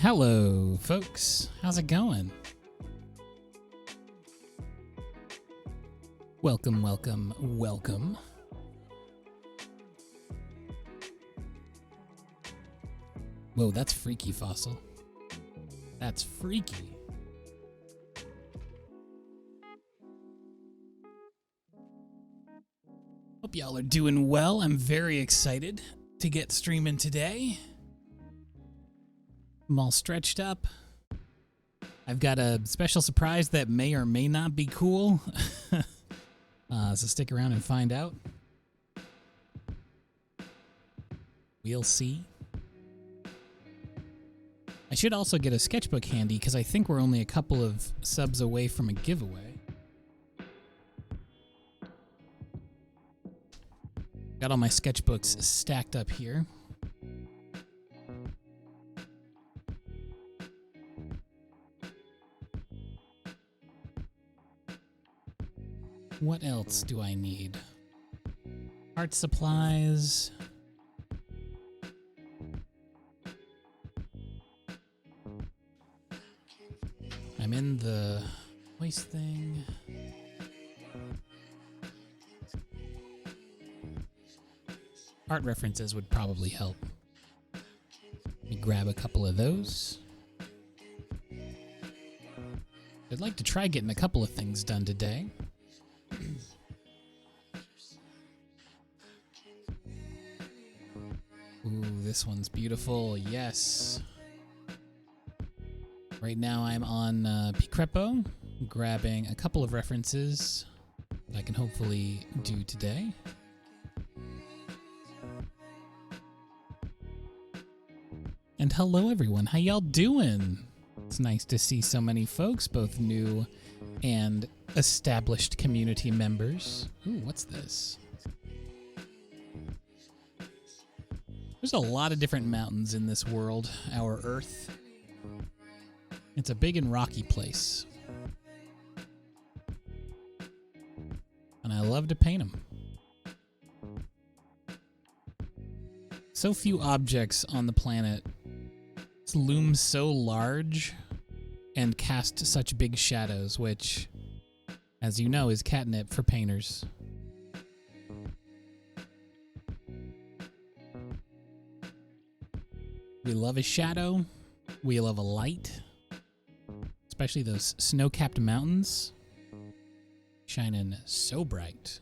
Hello, folks. How's it going? Welcome, welcome, welcome. Whoa, that's freaky, Fossil. That's freaky. Hope y'all are doing well. I'm very excited to get streaming today. I'm all stretched up. I've got a special surprise that may or may not be cool. So stick around and find out. We'll see. I should also get a sketchbook handy because I think we're only a couple of subs away from a giveaway. Got all my sketchbooks stacked up here. What else do I need? Art supplies. I'm in the voice thing. Art references would probably help. Let me grab a couple of those. I'd like to try getting a couple of things done today. Ooh, this one's beautiful. Yes. Right now I'm on Picrepo, grabbing a couple of references that I can hopefully do today. And hello everyone, how y'all doing? It's nice to see so many folks, both new and established community members. Ooh, what's this? There's a lot of different mountains in this world, our Earth. It's a big and rocky place. And I love to paint them. So few objects on the planet loom so large and cast such big shadows, which, as you know, is catnip for painters. We love a shadow. We love a light. Especially those snow-capped mountains shining so bright.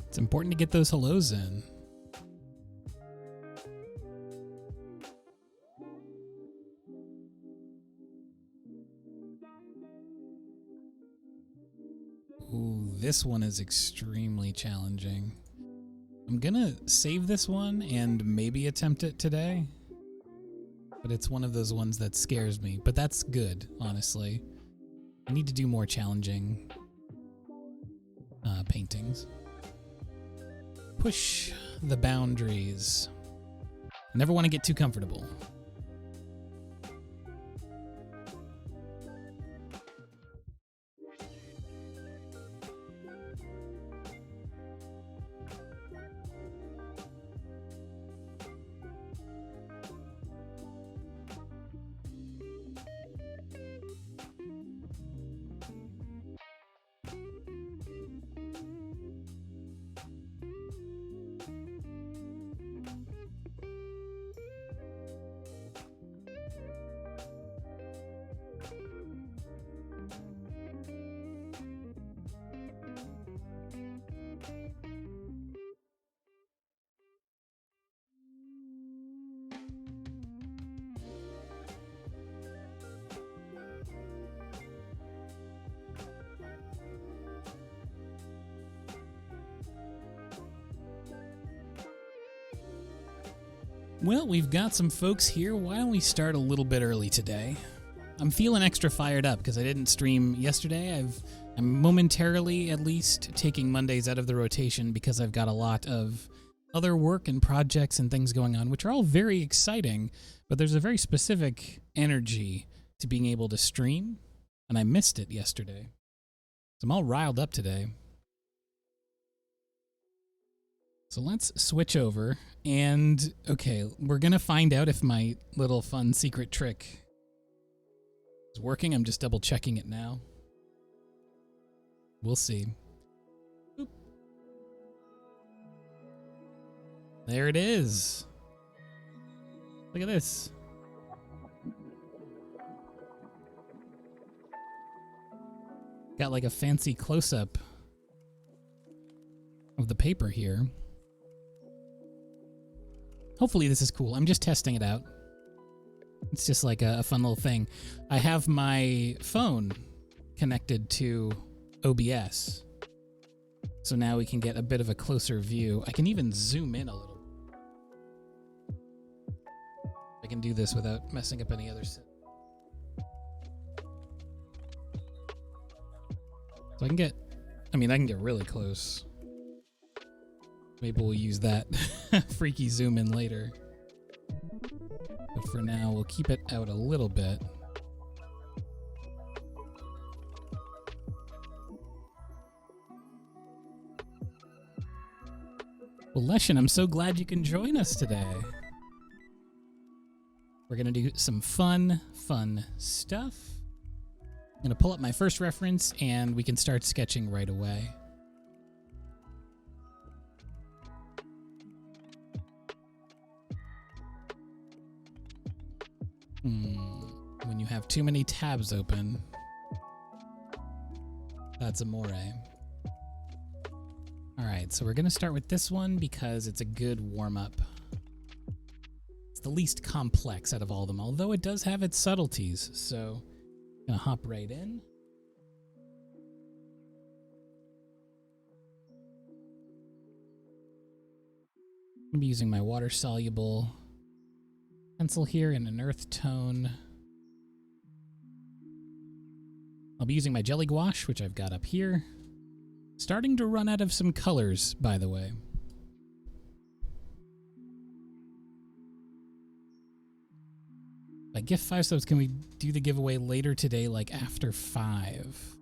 It's important to get those hellos in. Ooh, this one is extremely challenging. I'm gonna save this one and maybe attempt it today. But it's one of those ones that scares me. But that's good, honestly. I need to do more challenging paintings. Push the boundaries. I never want to get too comfortable. Well, we've got some folks here. Why don't we start a little bit early today? I'm feeling extra fired up because I didn't stream yesterday. I'm momentarily, at least, taking Mondays out of the rotation because I've got a lot of other work and projects and things going on, which are all very exciting, but there's a very specific energy to being able to stream, and I missed it yesterday. So I'm all riled up today. So let's switch over, and okay, we're gonna find out if my little fun secret trick is working. I'm just double checking it now. We'll see. Boop. There it is. Look at this. Got like a fancy close-up of the paper here. Hopefully this is cool. I'm just testing it out. It's just like a fun little thing. I have my phone connected to OBS. So now we can get a bit of a closer view. I can even zoom in a little. I can do this without messing up any other set. So I can get really close. Maybe we'll use that freaky zoom in later. But for now, we'll keep it out a little bit. Well, Leshin, I'm so glad you can join us today. We're going to do some fun stuff. I'm going to pull up my first reference, and we can start sketching right away. When you have too many tabs open, that's amore. Alright, so we're going to start with this one because it's a good warm-up. It's the least complex out of all of them, although it does have its subtleties, so I'm going to hop right in. I'm going to be using my water-soluble pencil here in an earth tone. I'll be using my jelly gouache, which I've got up here. Starting to run out of some colors, by the way. By gift 5 subs, can we do the giveaway later today, like after 5?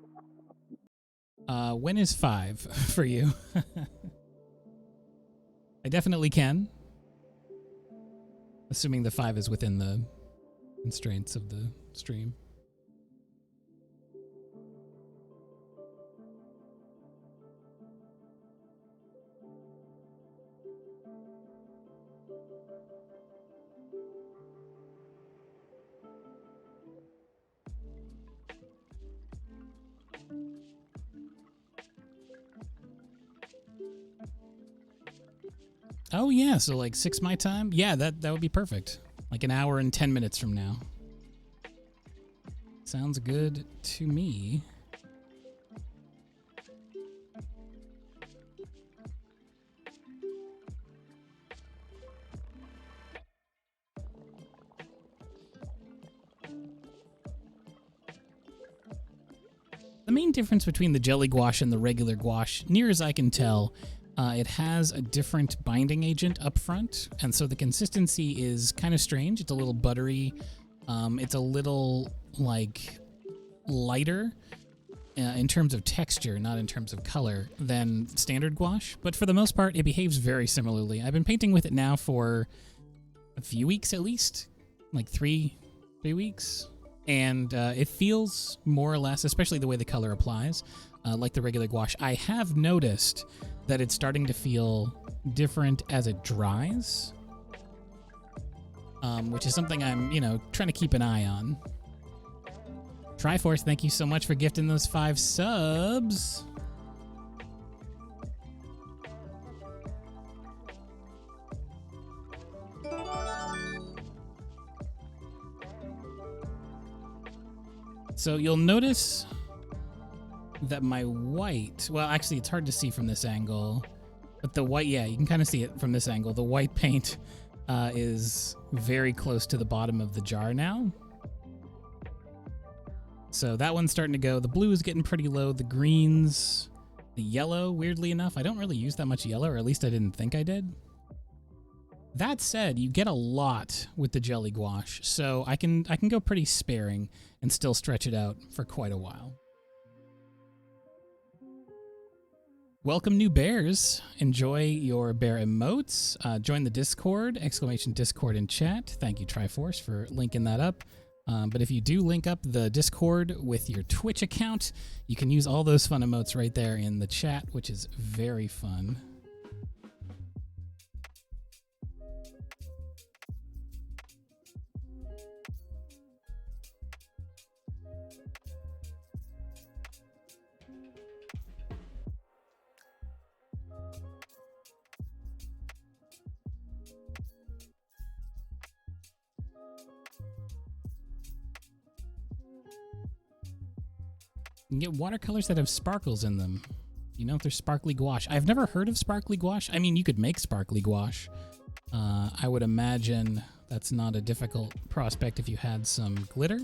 When is 5 for you? I definitely can. Assuming the 5 is within the constraints of the stream. Oh yeah, so like 6 my time? Yeah, that would be perfect. Like an hour and 10 minutes from now. Sounds good to me. The main difference between the jelly gouache and the regular gouache, near as I can tell, it has a different binding agent up front, and so the consistency is kind of strange. It's a little buttery. It's a little, like, lighter in terms of texture, not in terms of color, than standard gouache. But for the most part, it behaves very similarly. I've been painting with it now for a few weeks at least, like 3 weeks. And it feels more or less, especially the way the color applies, like the regular gouache. I have noticed that it's starting to feel different as it dries, which is something I'm, trying to keep an eye on. Triforce, thank you so much for gifting those 5 subs. So you'll notice that my white, well, actually it's hard to see from this angle, but the white, yeah, you can kind of see it from this angle. The white paint is very close to the bottom of the jar now. So that one's starting to go. The blue is getting pretty low. The greens, the yellow, weirdly enough, I don't really use that much yellow, or at least I didn't think I did. That said, you get a lot with the jelly gouache, so I can go pretty sparing and still stretch it out for quite a while. Welcome, new bears. Enjoy your bear emotes. Join the Discord, !Discord in chat. Thank you, Triforce, for linking that up. But if you do link up the Discord with your Twitch account, you can use all those fun emotes right there in the chat, which is very fun. You can get watercolors that have sparkles in them. You know, if there's sparkly gouache. I've never heard of sparkly gouache. I mean, you could make sparkly gouache. I would imagine that's not a difficult prospect if you had some glitter.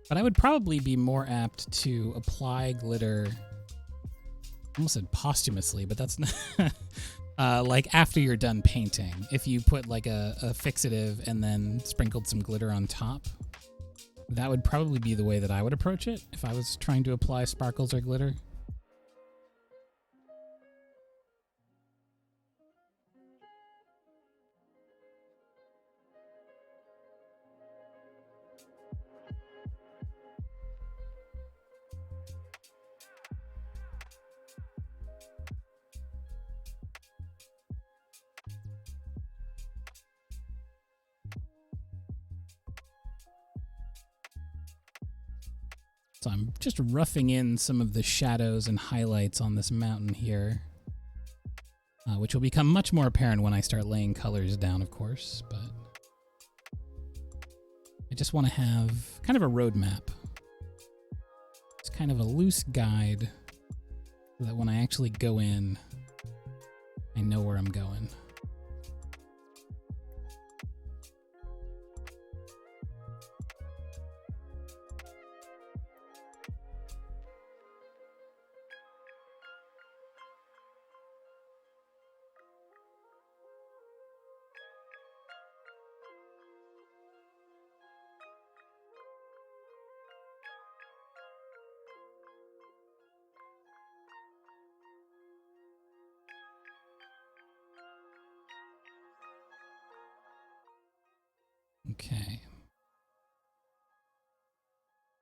But I would probably be more apt to apply glitter, I almost said posthumously, but that's not, like after you're done painting. If you put like a fixative and then sprinkled some glitter on top. That would probably be the way that I would approach it if I was trying to apply sparkles or glitter. So I'm just roughing in some of the shadows and highlights on this mountain here, which will become much more apparent when I start laying colors down, of course, but I just want to have kind of a roadmap. It's kind of a loose guide so that when I actually go in, I know where I'm going. Okay.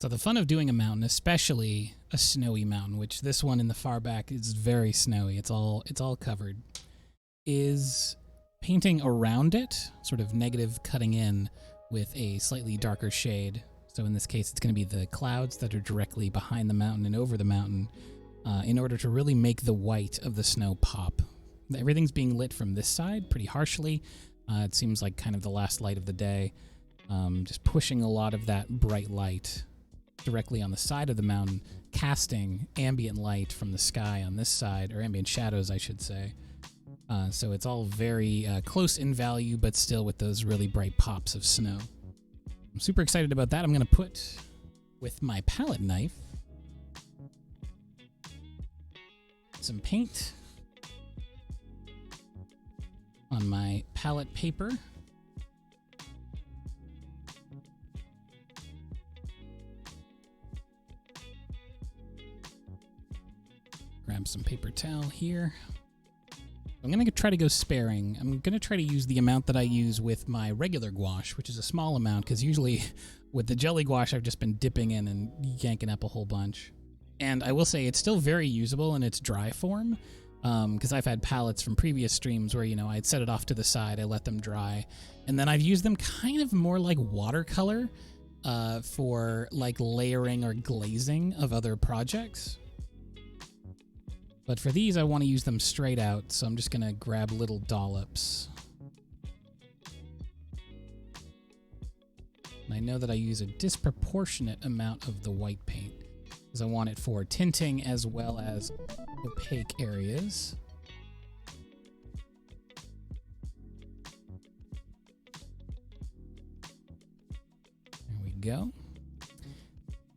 So the fun of doing a mountain, especially a snowy mountain, which this one in the far back is very snowy, it's all covered, is painting around it, sort of negative cutting in with a slightly darker shade. So in this case, it's going to be the clouds that are directly behind the mountain and over the mountain, in order to really make the white of the snow pop. Everything's being lit from this side pretty harshly. It seems like kind of the last light of the day. Just pushing a lot of that bright light directly on the side of the mountain, casting ambient light from the sky on this side, or ambient shadows, I should say. So it's all very close in value, but still with those really bright pops of snow. I'm super excited about that. I'm going to put, with my palette knife, some paint on my palette paper. Grab some paper towel here. I'm going to try to go sparing. I'm going to try to use the amount that I use with my regular gouache, which is a small amount, because usually with the jelly gouache, I've just been dipping in and yanking up a whole bunch. And I will say it's still very usable in its dry form, because I've had palettes from previous streams where, you know, I'd set it off to the side, I let them dry, and then I've used them kind of more like watercolor for like layering or glazing of other projects. But for these, I want to use them straight out, so I'm just going to grab little dollops. And I know that I use a disproportionate amount of the white paint, because I want it for tinting as well as opaque areas. go.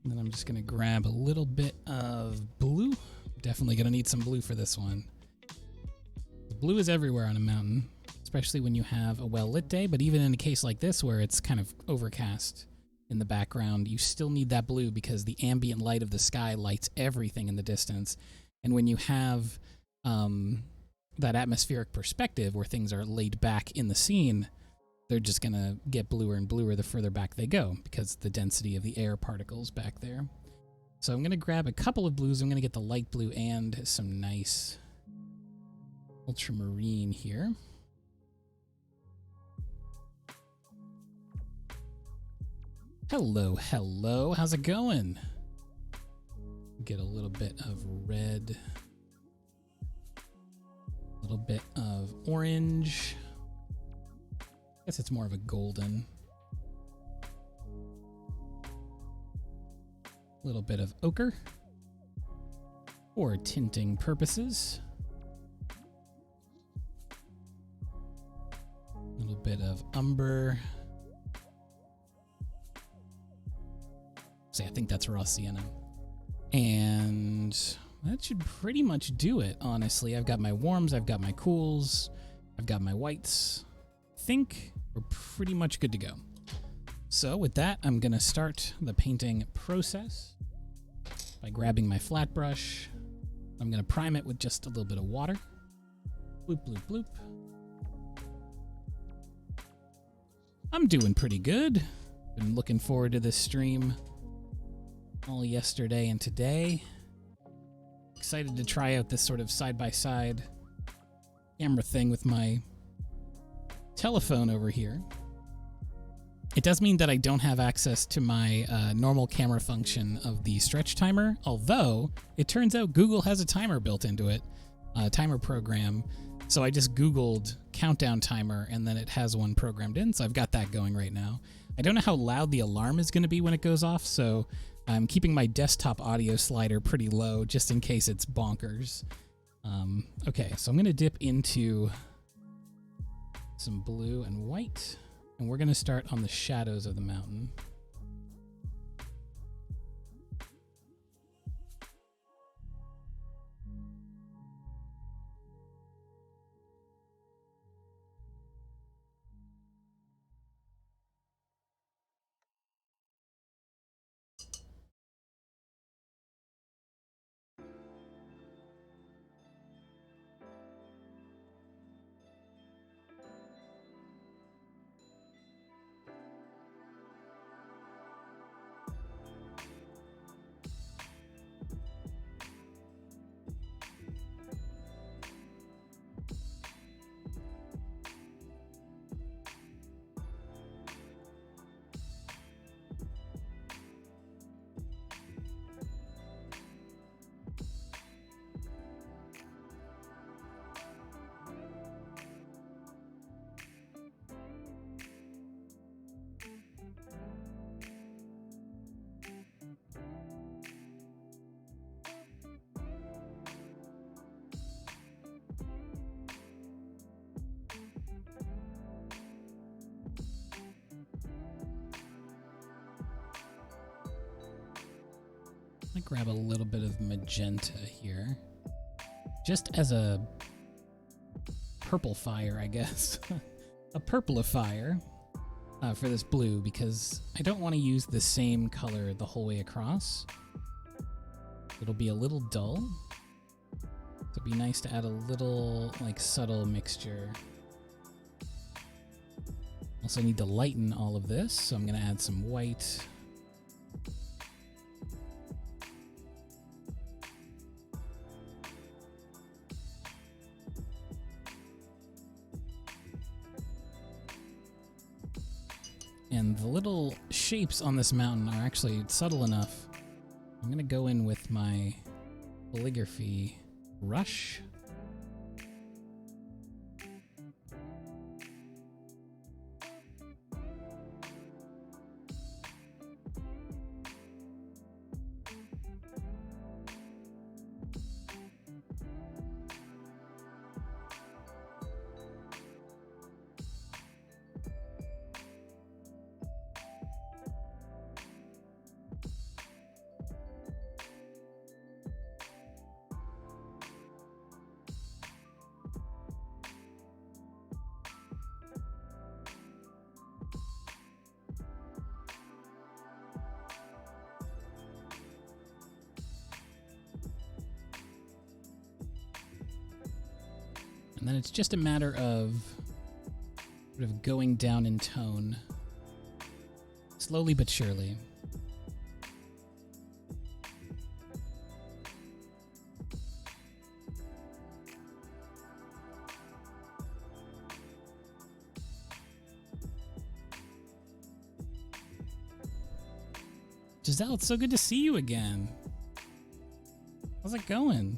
And then I'm just going to grab a little bit of blue. Definitely going to need some blue for this one. Blue is everywhere on a mountain, especially when you have a well-lit day, but even in a case like this where it's kind of overcast in the background, you still need that blue because the ambient light of the sky lights everything in the distance. And when you have that atmospheric perspective where things are laid back in the scene, they're just going to get bluer and bluer the further back they go because the density of the air particles back there. So I'm going to grab a couple of blues. I'm going to get the light blue and some nice ultramarine here. Hello, hello. How's it going? Get a little bit of red, a little bit of orange. I guess it's more of a golden. A little bit of ochre for tinting purposes. A little bit of umber. I think that's raw sienna. And that should pretty much do it, honestly. I've got my warms, I've got my cools, I've got my whites. I think we're pretty much good to go. So with that, I'm going to start the painting process by grabbing my flat brush. I'm going to prime it with just a little bit of water. Bloop, bloop, bloop. I'm doing pretty good. Been looking forward to this stream all yesterday and today. Excited to try out this sort of side-by-side camera thing with my telephone over here. It does mean that I don't have access to my normal camera function of the stretch timer, although it turns out Google has a timer built into it, a timer program. So I just Googled countdown timer, and then it has one programmed in, so I've got that going right now. I don't know how loud the alarm is going to be when it goes off, so I'm keeping my desktop audio slider pretty low just in case it's bonkers. Okay, so I'm going to dip into some blue and white, and we're going to start on the shadows of the mountain. I'm gonna grab a little bit of magenta here, just as a purple fire, I guess. A purplifier for this blue, because I don't want to use the same color the whole way across. It'll be a little dull. So it'd be nice to add a little, like, subtle mixture. Also need to lighten all of this, so I'm going to add some white. And the little shapes on this mountain are actually subtle enough. I'm going to go in with my calligraphy brush. And then it's just a matter of sort of going down in tone, slowly but surely. Giselle, it's so good to see you again. How's it going?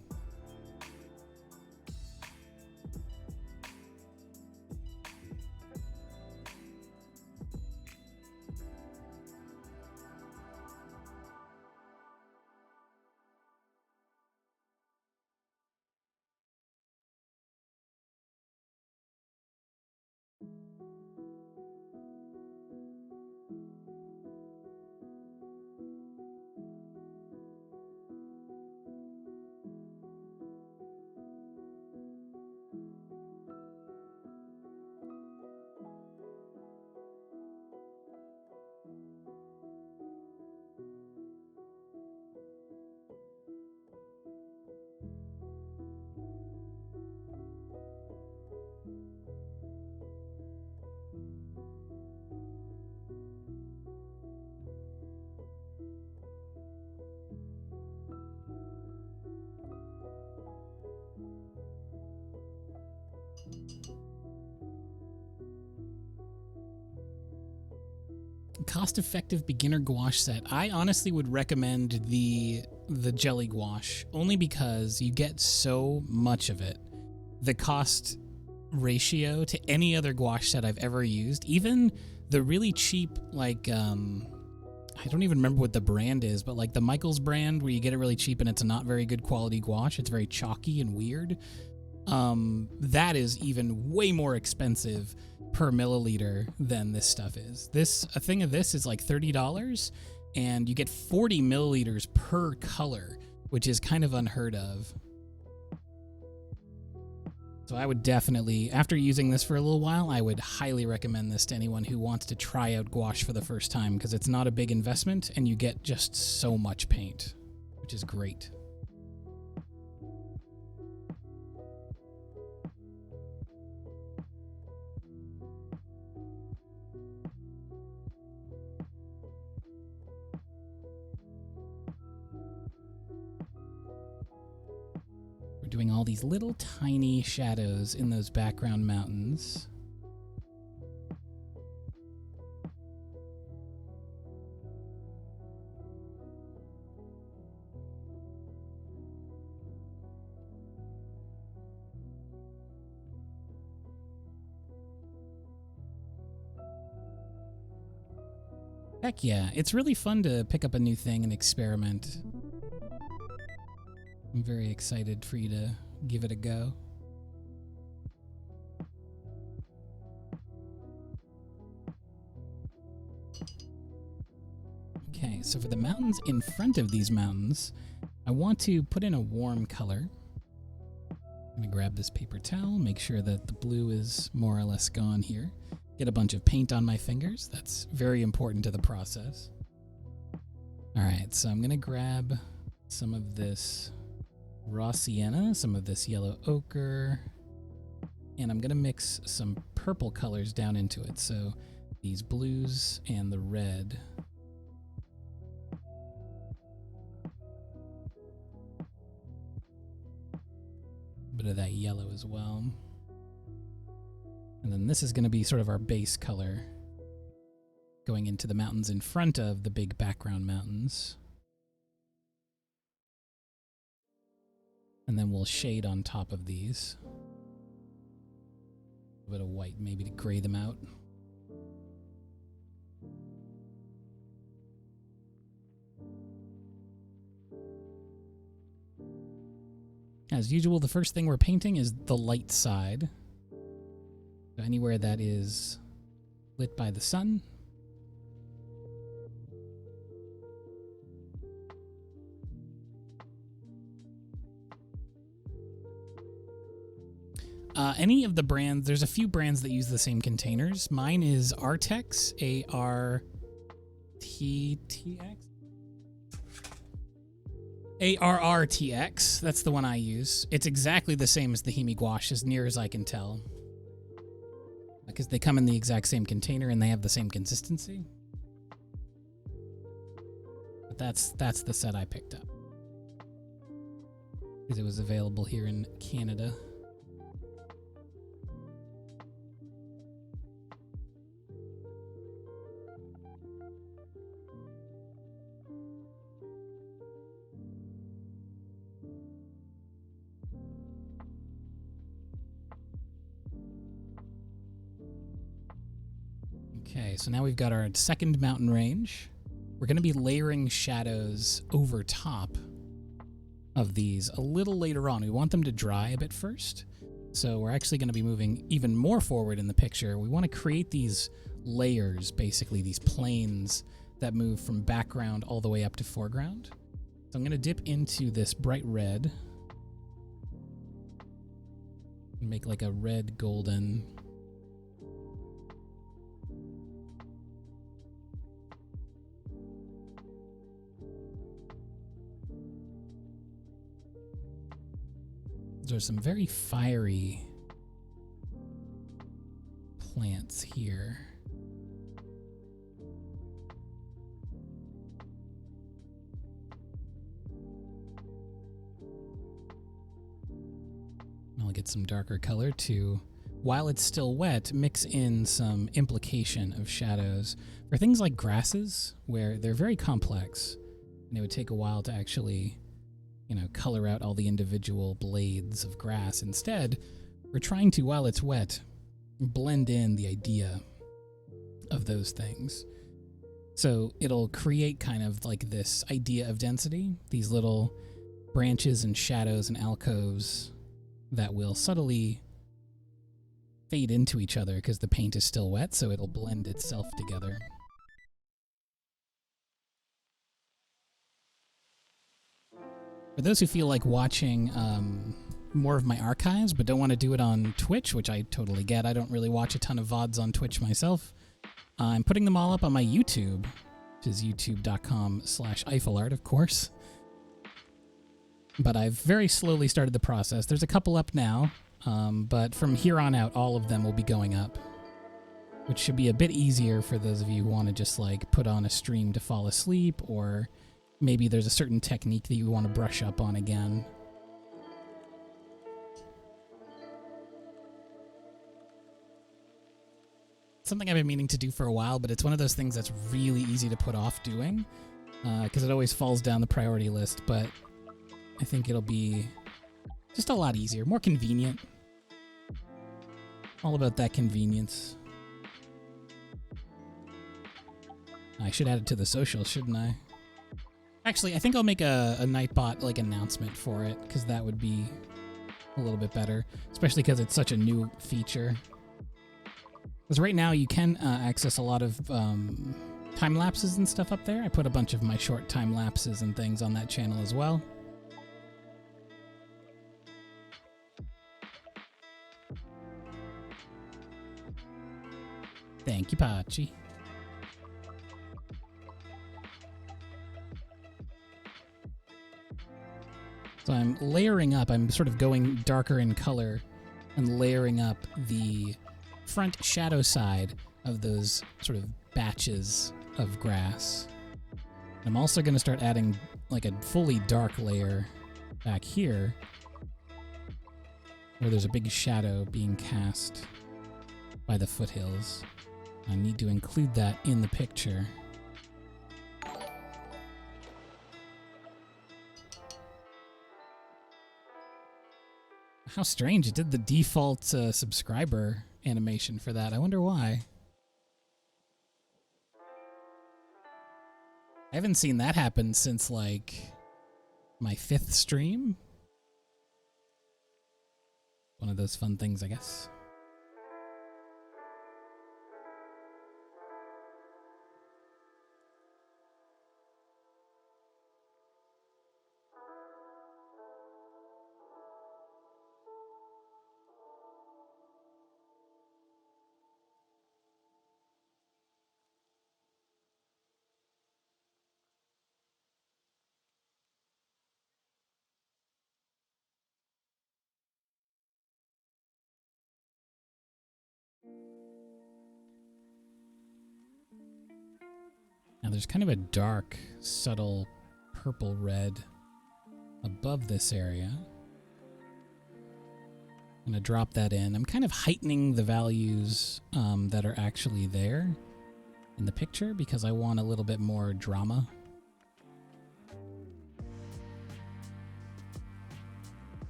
Cost-effective beginner gouache set. I honestly would recommend the jelly gouache only because you get so much of it. The cost ratio to any other gouache set I've ever used, even the really cheap, like I don't even remember what the brand is, but like the Michaels brand where you get it really cheap and it's a not very good quality gouache. It's very chalky and weird. That is even way more expensive per milliliter than this stuff is. A thing of this is like $30, and you get 40 milliliters per color, which is kind of unheard of. So I would definitely, after using this for a little while, I would highly recommend this to anyone who wants to try out gouache for the first time, because it's not a big investment and you get just so much paint, which is great. Doing all these little tiny shadows in those background mountains. Heck yeah, it's really fun to pick up a new thing and experiment. I'm very excited for you to give it a go. Okay, so for the mountains in front of these mountains, I want to put in a warm color. I'm going to grab this paper towel, make sure that the blue is more or less gone here. Get a bunch of paint on my fingers. That's very important to the process. All right, so I'm going to grab some of this raw sienna, some of this yellow ochre, and I'm going to mix some purple colors down into it. So these blues and the red. A bit of that yellow as well. And then this is going to be sort of our base color going into the mountains in front of the big background mountains. And then we'll shade on top of these. A bit of white maybe to gray them out. As usual, the first thing we're painting is the light side. So anywhere that is lit by the sun. Any of the brands, there's a few brands that use the same containers. Mine is Artex, A-R-T-T-X. ARRTX, that's the one I use. It's exactly the same as the Hemi Gouache, as near as I can tell. Because they come in the exact same container and they have the same consistency. But that's the set I picked up. Because it was available here in Canada. Okay, so now we've got our second mountain range. We're going to be layering shadows over top of these a little later on. We want them to dry a bit first. So we're actually going to be moving even more forward in the picture. We want to create these layers, basically these planes that move from background all the way up to foreground. So I'm going to dip into this bright red and make like a red golden. There's some very fiery plants here. I'll get some darker color to, while it's still wet, mix in some implication of shadows. For things like grasses, where they're very complex, and it would take a while to actually color out all the individual blades of grass. Instead, we're trying to, while it's wet, blend in the idea of those things. So it'll create kind of like this idea of density, these little branches and shadows and alcoves that will subtly fade into each other because the paint is still wet, so it'll blend itself together. For those who feel like watching more of my archives but don't want to do it on Twitch, which I totally get, I don't really watch a ton of VODs on Twitch myself, I'm putting them all up on my YouTube, which is youtube.com/EiffelArt, of course. But I've very slowly started the process. There's a couple up now, but from here on out, all of them will be going up, which should be a bit easier for those of you who want to just like put on a stream to fall asleep, or maybe there's a certain technique that you want to brush up on again. Something I've been meaning to do for a while, but it's one of those things that's really easy to put off doing, because it always falls down the priority list, but I think it'll be just a lot easier, more convenient. All about that convenience. I should add it to the social, shouldn't I? Actually, I think I'll make a Nightbot like announcement for it, because that would be a little bit better, especially because it's such a new feature. Because right now you can access a lot of time lapses and stuff up there. I put a bunch of my short time lapses and things on that channel as well. Thank you, Pachi. So I'm layering up, I'm sort of going darker in color and layering up the front shadow side of those sort of batches of grass. I'm also going to start adding like a fully dark layer back here where there's a big shadow being cast by the foothills. I need to include that in the picture. How strange, it did the default subscriber animation for that. I wonder why. I haven't seen that happen since like my 5th stream. One of those fun things, I guess. Now there's kind of a dark, subtle purple red above this area. I'm going to drop that in. I'm kind of heightening the values that are actually there in the picture because I want a little bit more drama.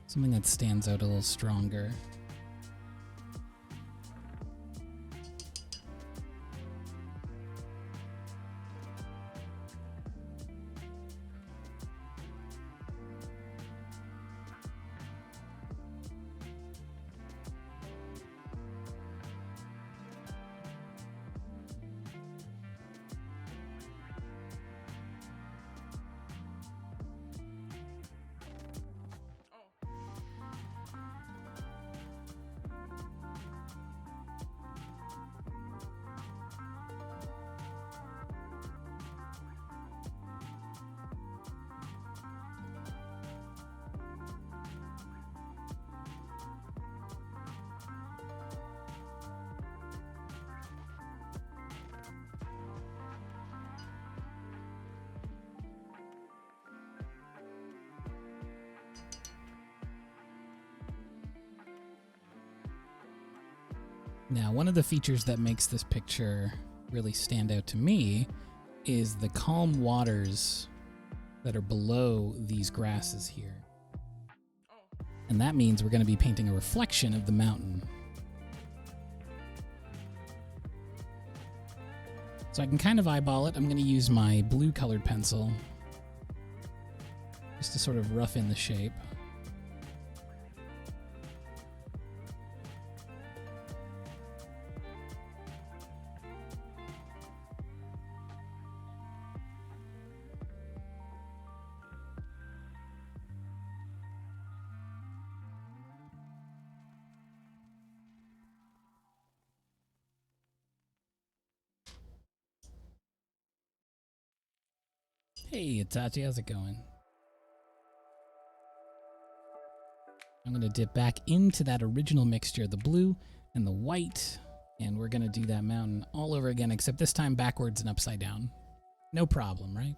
Something that stands out a little stronger. Now, one of the features that makes this picture really stand out to me is the calm waters that are below these grasses here. And that means we're going to be painting a reflection of the mountain. So I can kind of eyeball it. I'm going to use my blue colored pencil just to sort of rough in the shape. Hey, Itachi, how's it going? I'm going to dip back into that original mixture, the blue and the white, and we're going to do that mountain all over again, except this time backwards and upside down. No problem, right?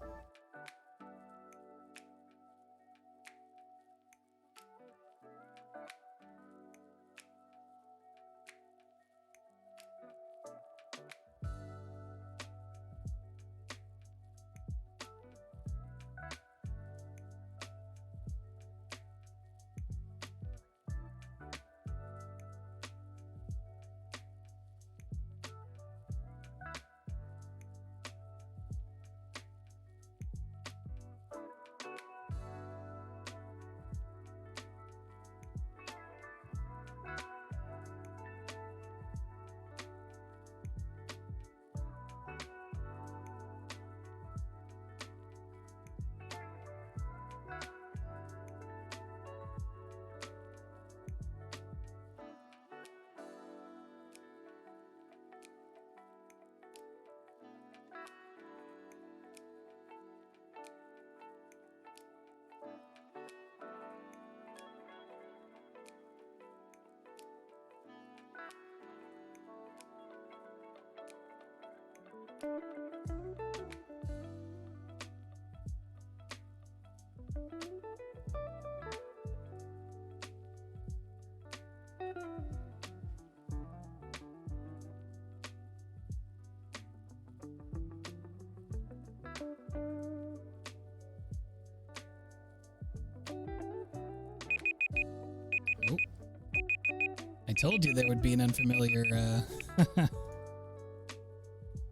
I told you there would be an unfamiliar,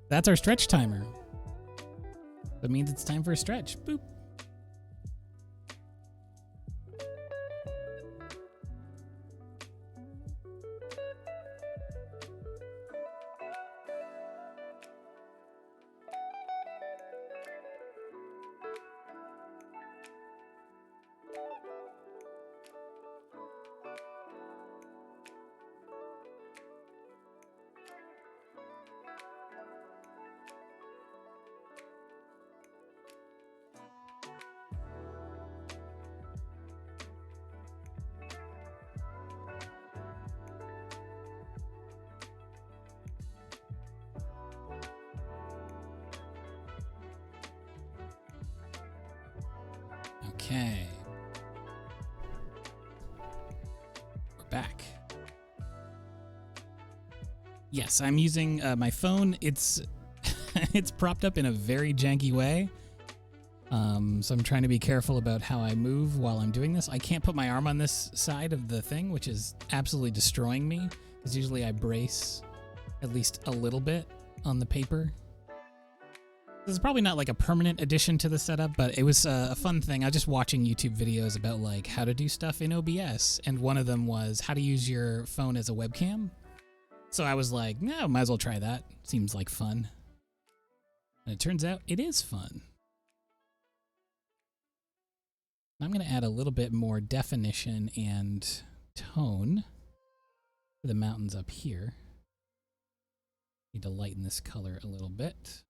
That's our stretch timer. That means it's time for a stretch. Boop. Okay. We're back. Yes, I'm using my phone. It's it's propped up in a very janky way. So I'm trying to be careful about how I move while I'm doing this. I can't put my arm on this side of the thing, which is absolutely destroying me, because usually I brace at least a little bit on the paper. This is probably not like a permanent addition to the setup, but it was a fun thing. I was just watching YouTube videos about like how to do stuff in OBS, and one of them was how to use your phone as a webcam. So I was like, no, might as well try that. Seems like fun. And it turns out it is fun. I'm going to add a little bit more definition and tone to the mountains up here. Need to lighten this color a little bit.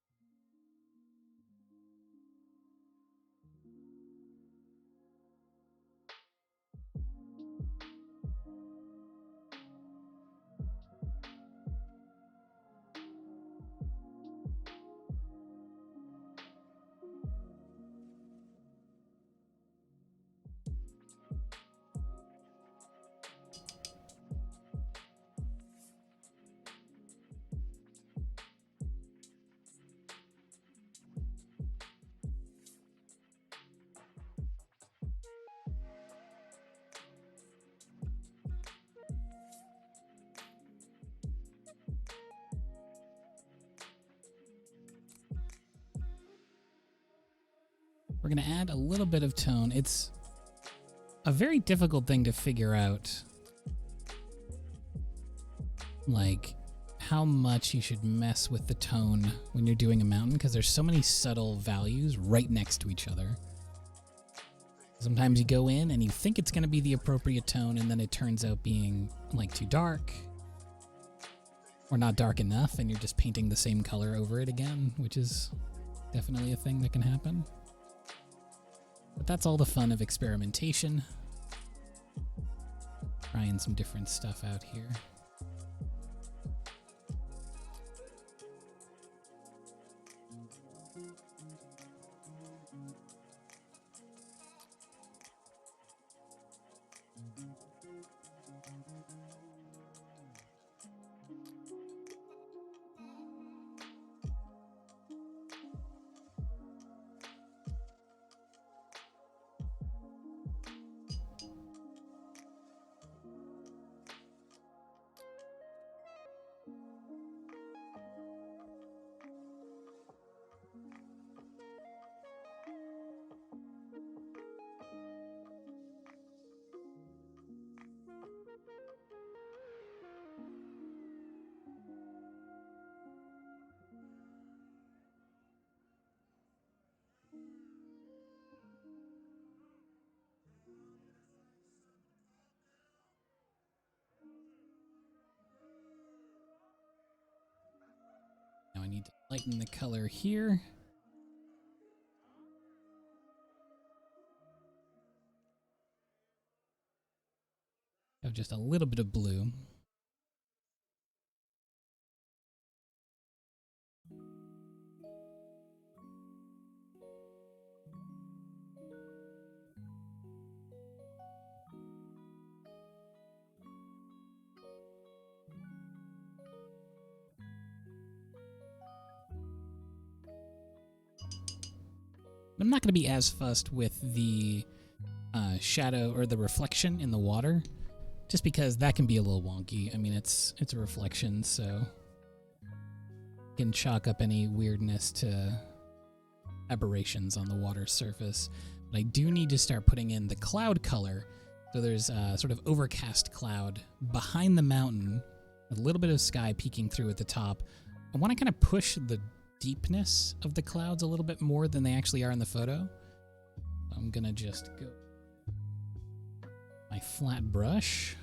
We're going to add a little bit of tone. It's a very difficult thing to figure out, like, how much you should mess with the tone when you're doing a mountain, because there's so many subtle values right next to each other. Sometimes you go in and you think it's going to be the appropriate tone, and then it turns out being, like, too dark, or not dark enough, and you're just painting the same color over it again, which is definitely a thing that can happen. But that's all the fun of experimentation. Trying some different stuff out here. Now I need to lighten the color here. Have just a little bit of blue. I'm not going to be as fussed with the shadow or the reflection in the water, just because that can be a little wonky. I mean, it's a reflection, so you can chalk up any weirdness to aberrations on the water surface. But I do need to start putting in the cloud color. So there's a sort of overcast cloud behind the mountain, a little bit of sky peeking through at the top. I want to kind of push the deepness of the clouds a little bit more than they actually are in the photo. I'm gonna just go my flat brush.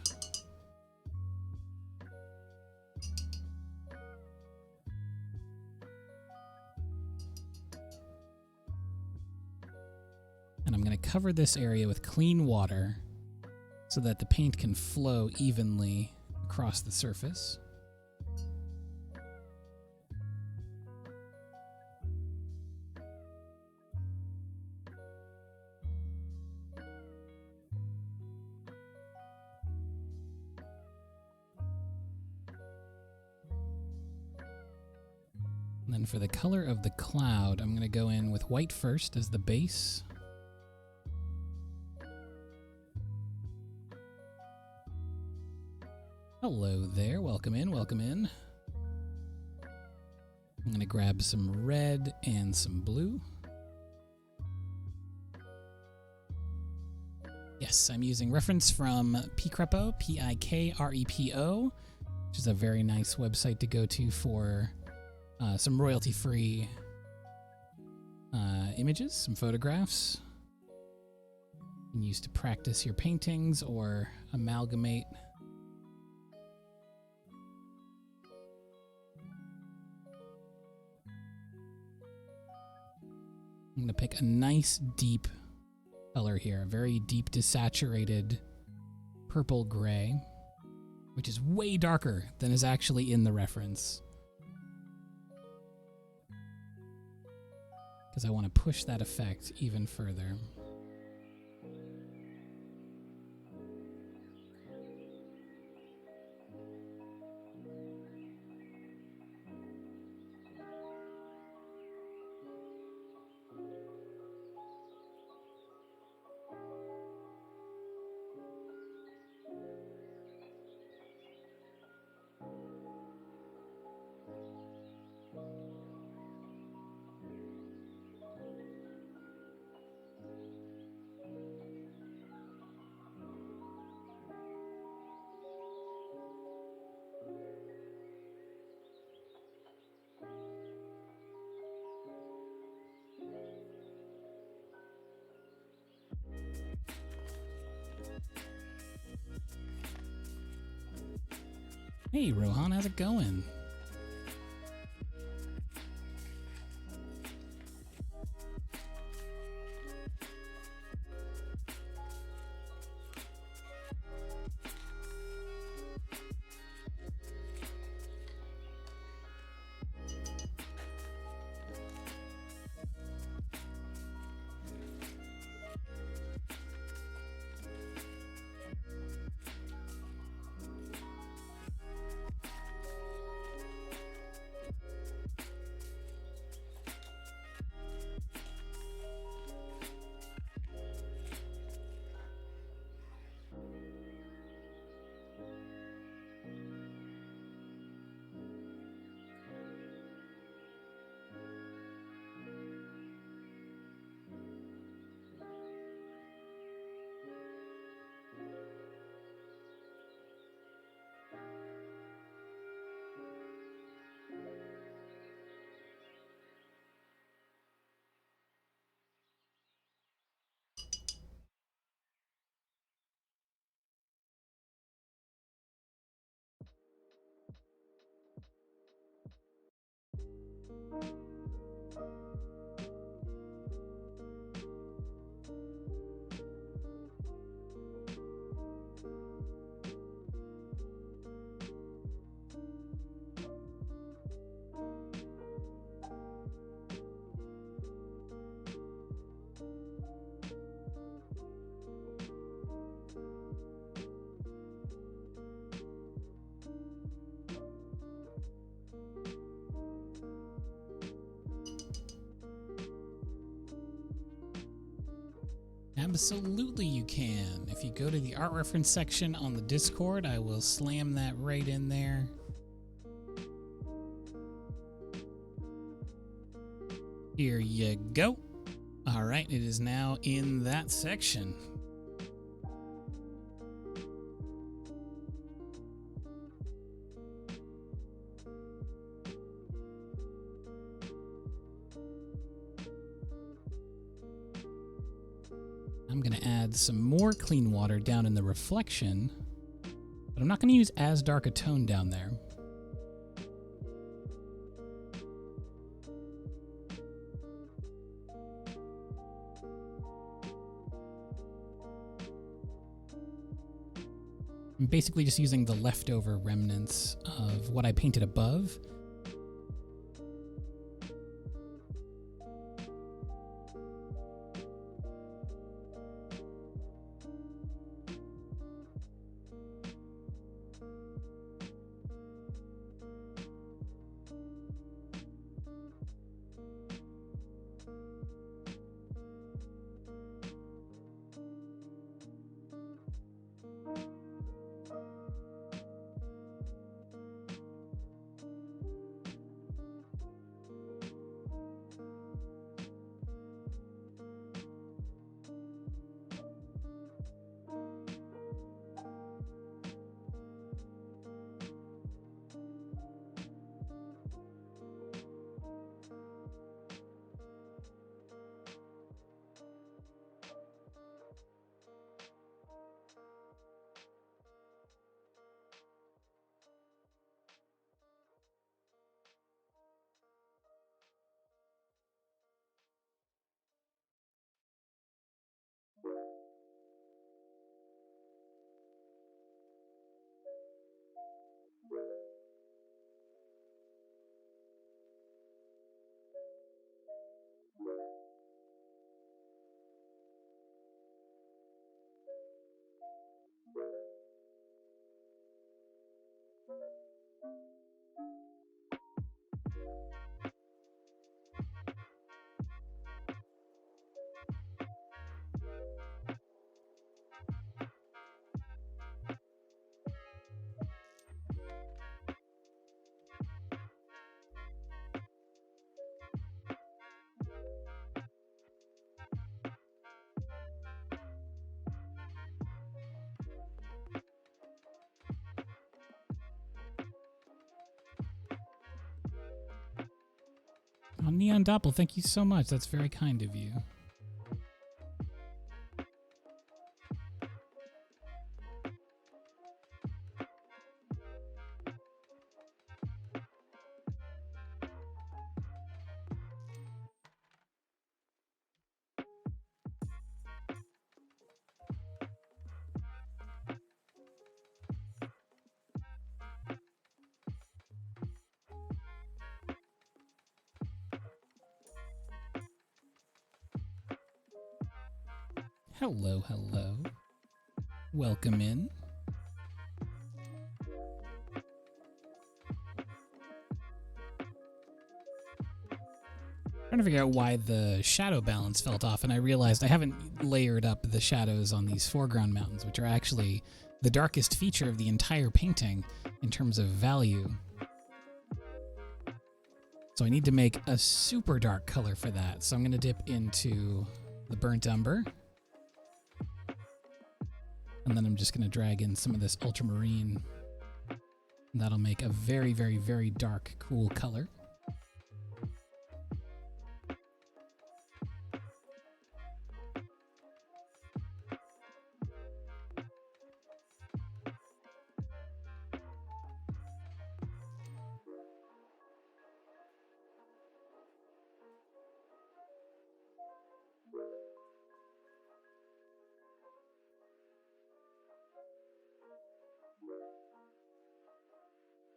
And I'm gonna cover this area with clean water so that the paint can flow evenly across the surface. And then for the color of the cloud, I'm going to go in with white first as the base. Hello there, welcome in, welcome in. I'm going to grab some red and some blue. Yes, I'm using reference from Picrepo, P-I-K-R-E-P-O, which is a very nice website to go to for some royalty-free images, some photographs. You can use to practice your paintings or amalgamate. I'm going to pick a nice deep color here, a very deep desaturated purple gray, which is way darker than is actually in the reference. Because I want to push that effect even further. Hey Rohan, how's it going? Absolutely you can. If you go to the art reference section on the Discord, I will slam that right in there. Here you go. All right, it is now in that section. I'm going to add some more clean water down in the reflection, but I'm not going to use as dark a tone down there. I'm basically just using the leftover remnants of what I painted above. Neon Doppel, thank you so much. That's very kind of you. Hello, hello. Welcome in. Trying to figure out why the shadow balance felt off, and I realized I haven't layered up the shadows on these foreground mountains, which are actually the darkest feature of the entire painting in terms of value. So I need to make a super dark color for that. So I'm going to dip into the burnt umber. And then I'm just going to drag in some of this ultramarine. And that'll make a very, very, very dark, cool color.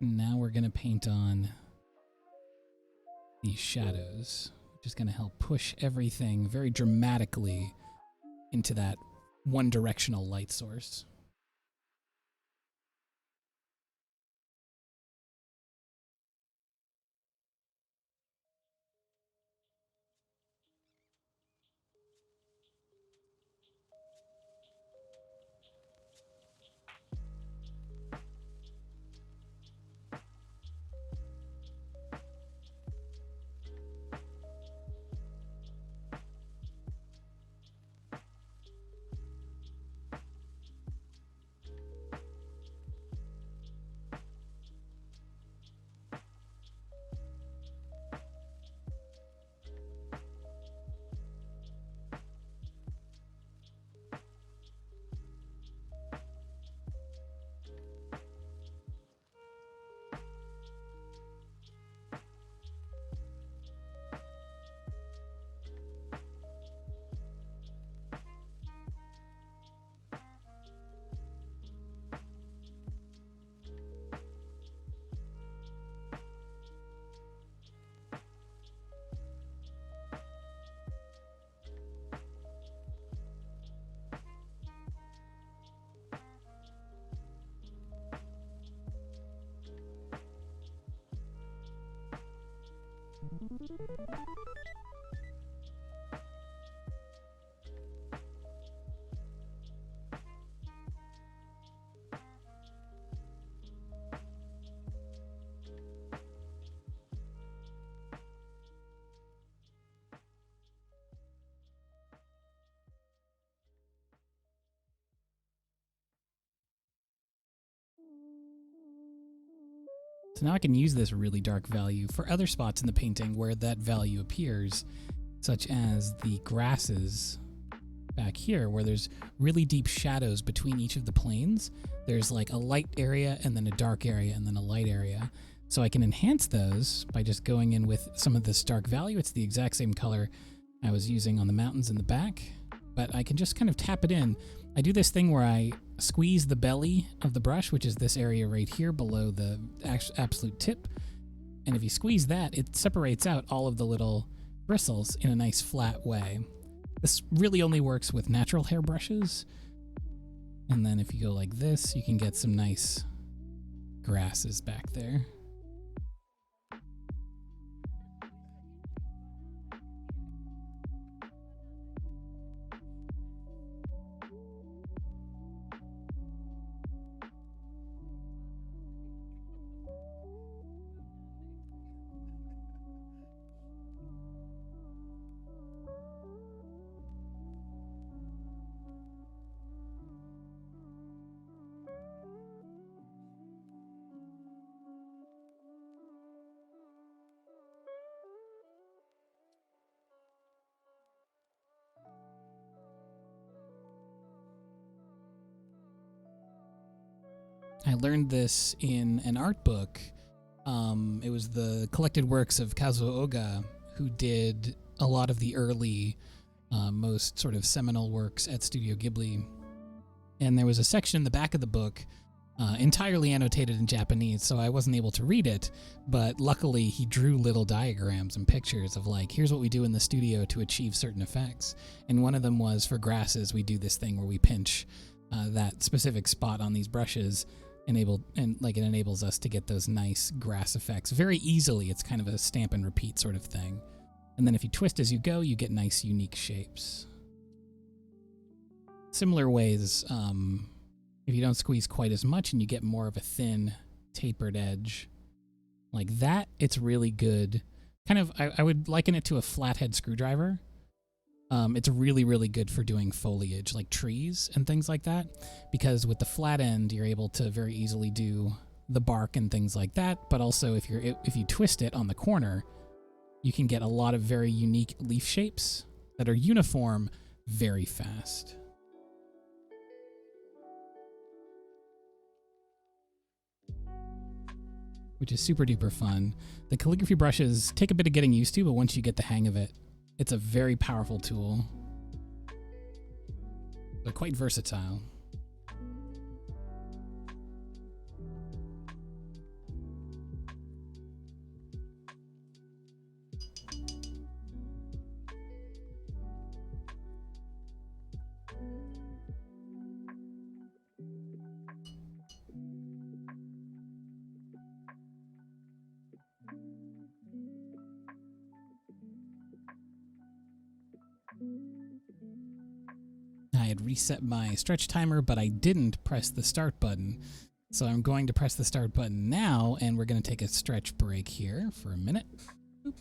Now we're going to paint on these shadows, which is going to help push everything very dramatically into that one-directional light source. So now I can use this really dark value for other spots in the painting where that value appears, such as the grasses back here where there's really deep shadows between each of the planes. There's like a light area and then a dark area and then a light area. So I can enhance those by just going in with some of this dark value. It's the exact same color I was using on the mountains in the back, but I can just kind of tap it in. I do this thing where I squeeze the belly of the brush, which is this area right here below the absolute tip. And if you squeeze that, it separates out all of the little bristles in a nice flat way. This really only works with natural hair brushes. And then if you go like this, you can get some nice grasses back there. I learned this in an art book. It was the collected works of Kazuo Oga, who did a lot of the early, most sort of seminal works at Studio Ghibli. And there was a section in the back of the book entirely annotated in Japanese, so I wasn't able to read it, but luckily he drew little diagrams and pictures of like, here's what we do in the studio to achieve certain effects. And one of them was for grasses, we do this thing where we pinch that specific spot on these brushes, and it enables us to get those nice grass effects very easily. It's kind of a stamp and repeat sort of thing. And then if you twist as you go, you get nice, unique shapes. Similar ways, if you don't squeeze quite as much and you get more of a thin, tapered edge like that, it's really good. Kind of, I would liken it to a flathead screwdriver. It's really, really good for doing foliage, like trees and things like that, because with the flat end, you're able to very easily do the bark and things like that, but also if you twist it on the corner, you can get a lot of very unique leaf shapes that are uniform very fast. Which is super duper fun. The calligraphy brushes take a bit of getting used to, but once you get the hang of it, it's a very powerful tool. They're quite versatile. I had reset my stretch timer, but I didn't press the start button. So I'm going to press the start button now, and we're going to take a stretch break here for a minute. Boop.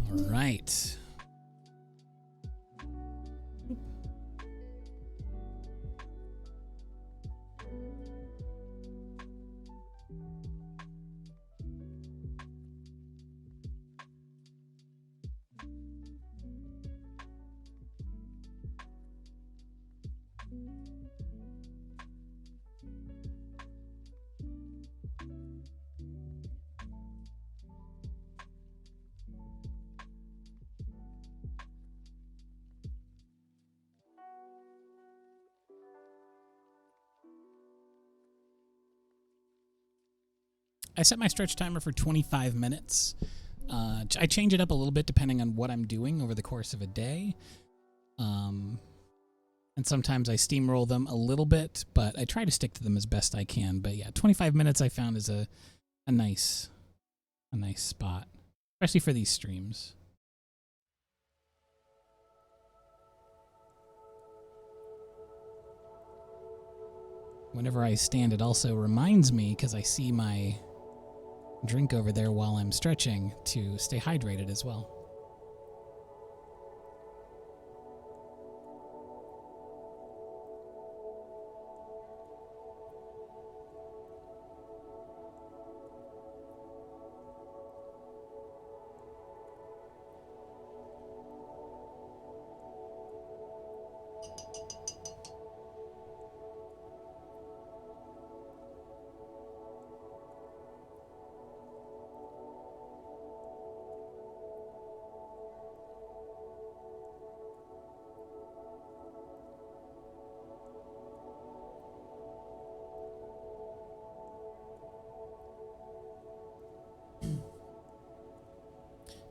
All right. I set my stretch timer for 25 minutes. I change it up a little bit depending on what I'm doing over the course of a day. And sometimes I steamroll them a little bit, but I try to stick to them as best I can. But yeah, 25 minutes I found is a nice spot, especially for these streams. Whenever I stand, it also reminds me, because I see my drink over there while I'm stretching, to stay hydrated as well.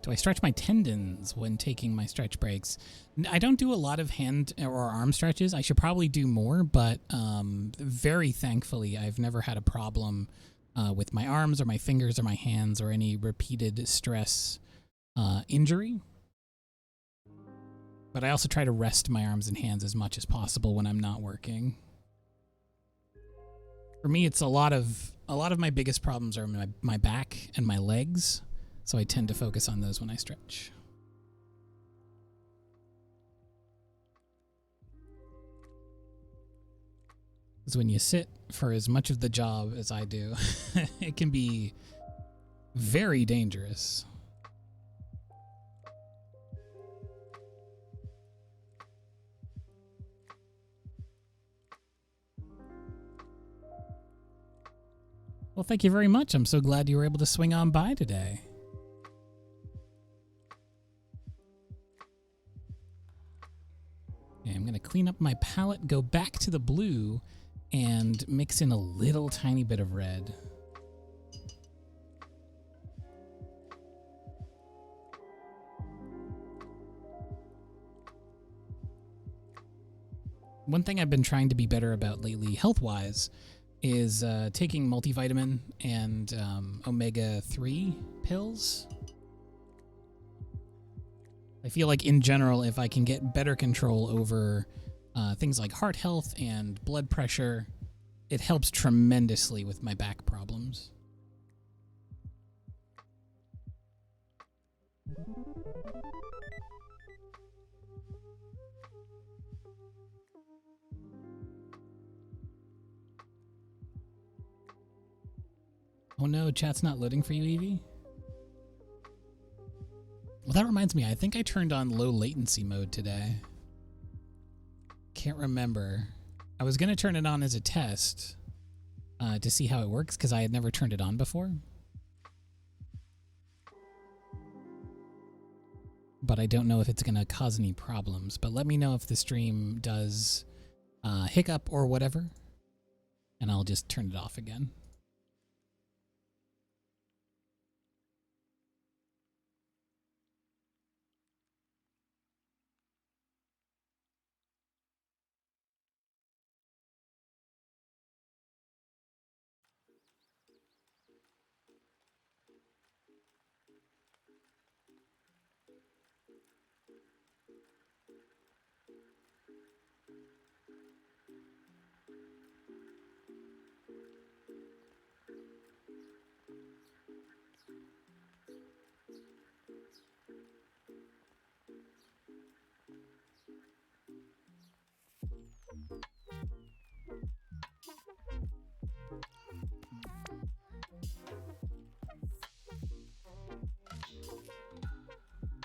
Do I stretch my tendons when taking my stretch breaks? I don't do a lot of hand or arm stretches. I should probably do more, but very thankfully, I've never had a problem with my arms or my fingers or my hands or any repeated stress injury. But I also try to rest my arms and hands as much as possible when I'm not working. For me, it's a lot of my biggest problems are my back and my legs, so I tend to focus on those when I stretch. Because when you sit for as much of the job as I do, it can be very dangerous. Well, thank you very much. I'm so glad you were able to swing on by today. Okay, I'm going to clean up my palette, go back to the blue, and mix in a little tiny bit of red. One thing I've been trying to be better about lately, health-wise, is taking multivitamin and omega-3 pills. I feel like in general, if I can get better control over things like heart health and blood pressure, it helps tremendously with my back problems. Oh no, chat's not loading for you, Evie? Well, that reminds me, I think I turned on low latency mode today. Can't remember. I was going to turn it on as a test to see how it works, because I had never turned it on before. But I don't know if it's going to cause any problems. But let me know if the stream does hiccup or whatever, and I'll just turn it off again.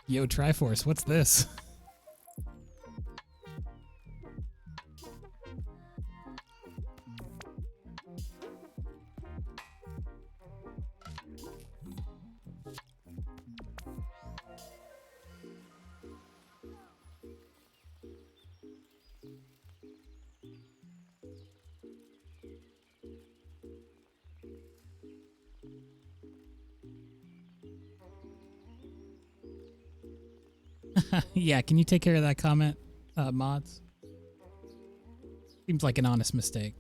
Yo, Triforce, what's this? Yeah, can you take care of that comment, mods? Seems like an honest mistake.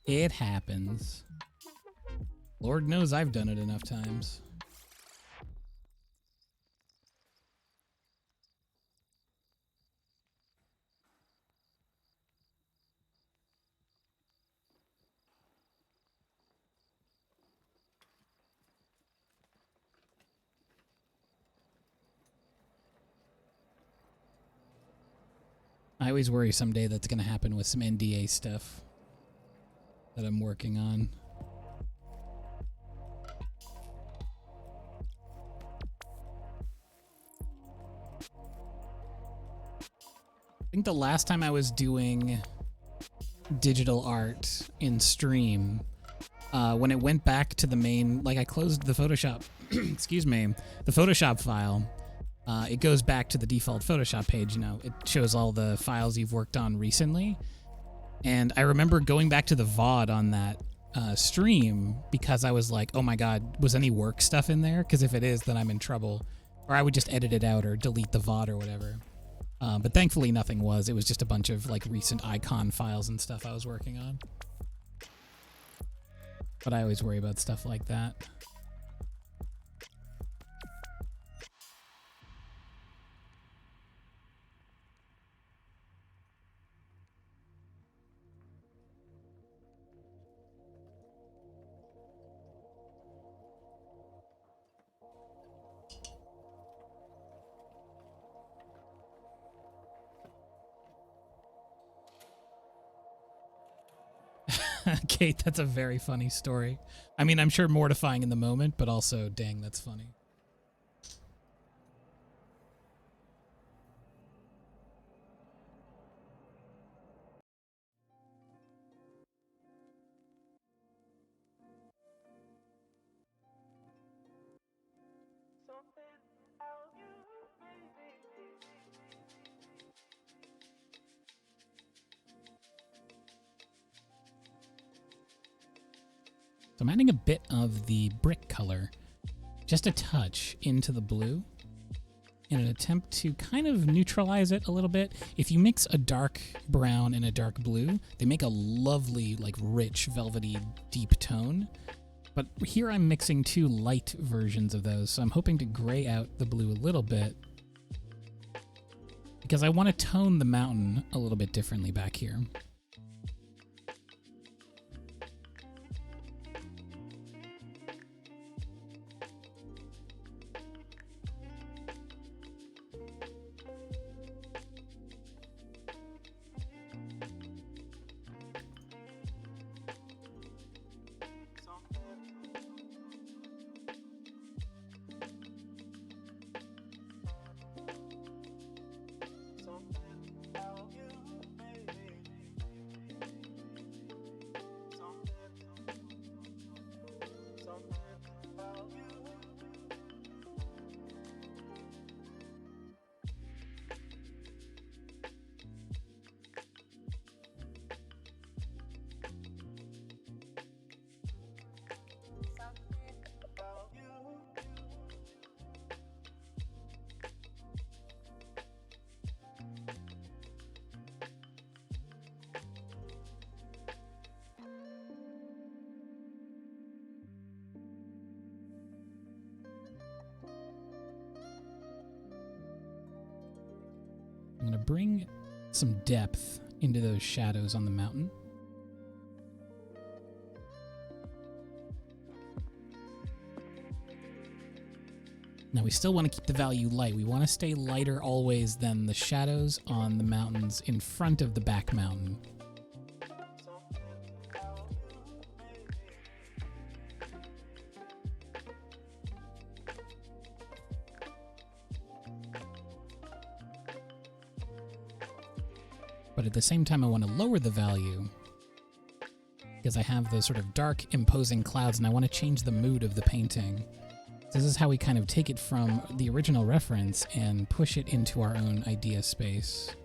It happens. Lord knows I've done it enough times. I always worry someday that's going to happen with some NDA stuff that I'm working on. I think the last time I was doing digital art in stream, when it went back to the main, like I closed the Photoshop, excuse me, the Photoshop file, it goes back to the default Photoshop page, you know, it shows all the files you've worked on recently. And I remember going back to the VOD on that stream because I was like, oh my God, was any work stuff in there? Because if it is, then I'm in trouble. Or I would just edit it out or delete the VOD or whatever. But thankfully nothing was. It was just a bunch of like recent icon files and stuff I was working on. But I always worry about stuff like that. Kate, that's a very funny story. I mean, I'm sure mortifying in the moment, but also, dang, that's funny. So I'm adding a bit of the brick color, just a touch, into the blue in an attempt to kind of neutralize it a little bit. If you mix a dark brown and a dark blue, they make a lovely, like, rich, velvety, deep tone. But here I'm mixing two light versions of those, so I'm hoping to gray out the blue a little bit because I want to tone the mountain a little bit differently back here. I'm going to bring some depth into those shadows on the mountain. Now we still want to keep the value light. We want to stay lighter always than the shadows on the mountains in front of the back mountain. But at the same time, I want to lower the value because I have those sort of dark, imposing clouds, and I want to change the mood of the painting. This is how we kind of take it from the original reference and push it into our own idea space.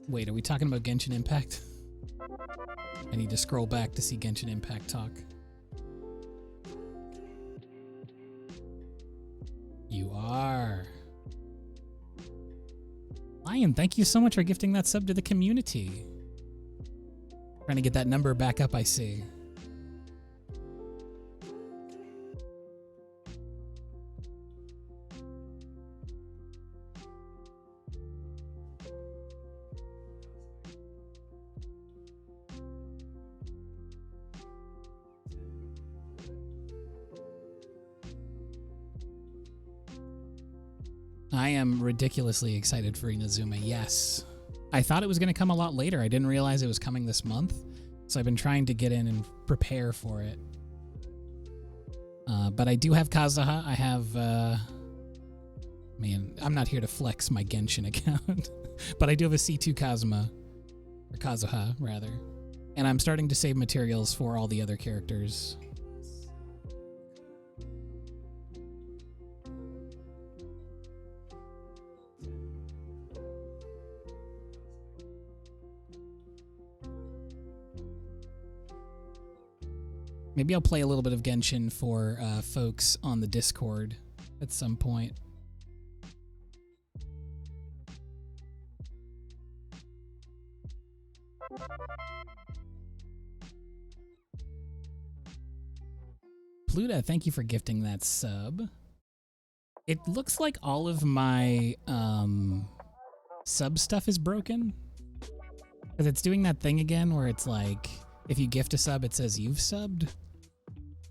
Wait, are we talking about Genshin Impact? I need to scroll back to see Genshin Impact talk. You are. Lion, thank you so much for gifting that sub to the community. Trying to get that number back up, I see. I am ridiculously excited for Inazuma, yes. I thought it was going to come a lot later. I didn't realize it was coming this month. So I've been trying to get in and prepare for it. But I do have Kazuha. I have... man, I'm not here to flex my Genshin account. But I do have a C2 Kazuma. Or Kazuha, rather. And I'm starting to save materials for all the other characters. Maybe I'll play a little bit of Genshin for folks on the Discord at some point. Pluta, thank you for gifting that sub. It looks like all of my sub stuff is broken. Because it's doing that thing again where it's like, if you gift a sub, it says you've subbed.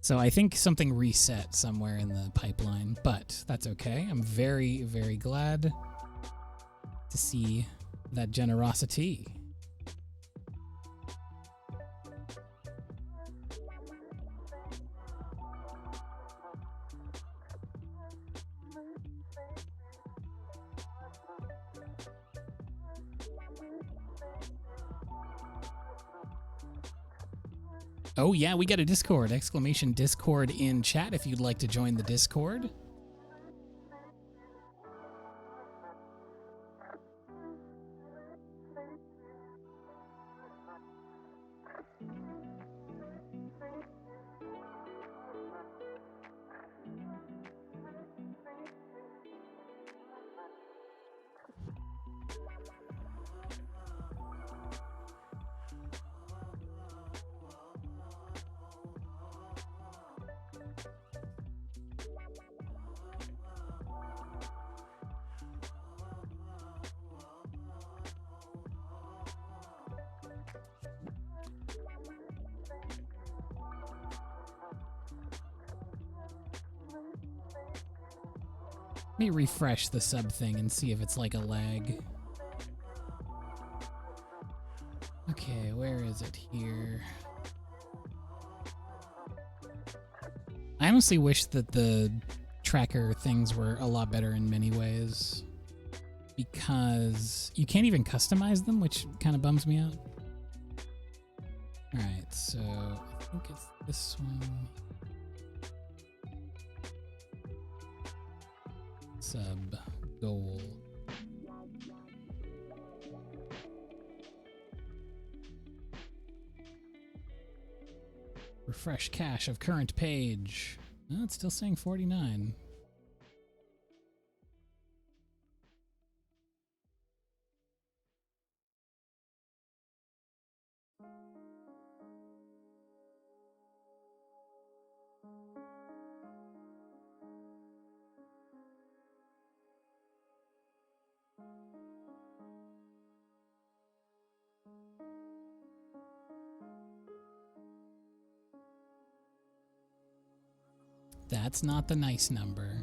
So I think something reset somewhere in the pipeline, but that's okay. I'm very, very glad to see that generosity. Oh yeah, we got a Discord! Exclamation Discord in chat if you'd like to join the Discord. Let me refresh the sub thing and see if it's like a lag. Okay, where is it here? I honestly wish that the tracker things were a lot better in many ways, because you can't even customize them, which kind of bums me out. Alright, so I think it's this one. Sub goal. Refresh cache of current page. Oh, it's still saying 49. That's not the nice number.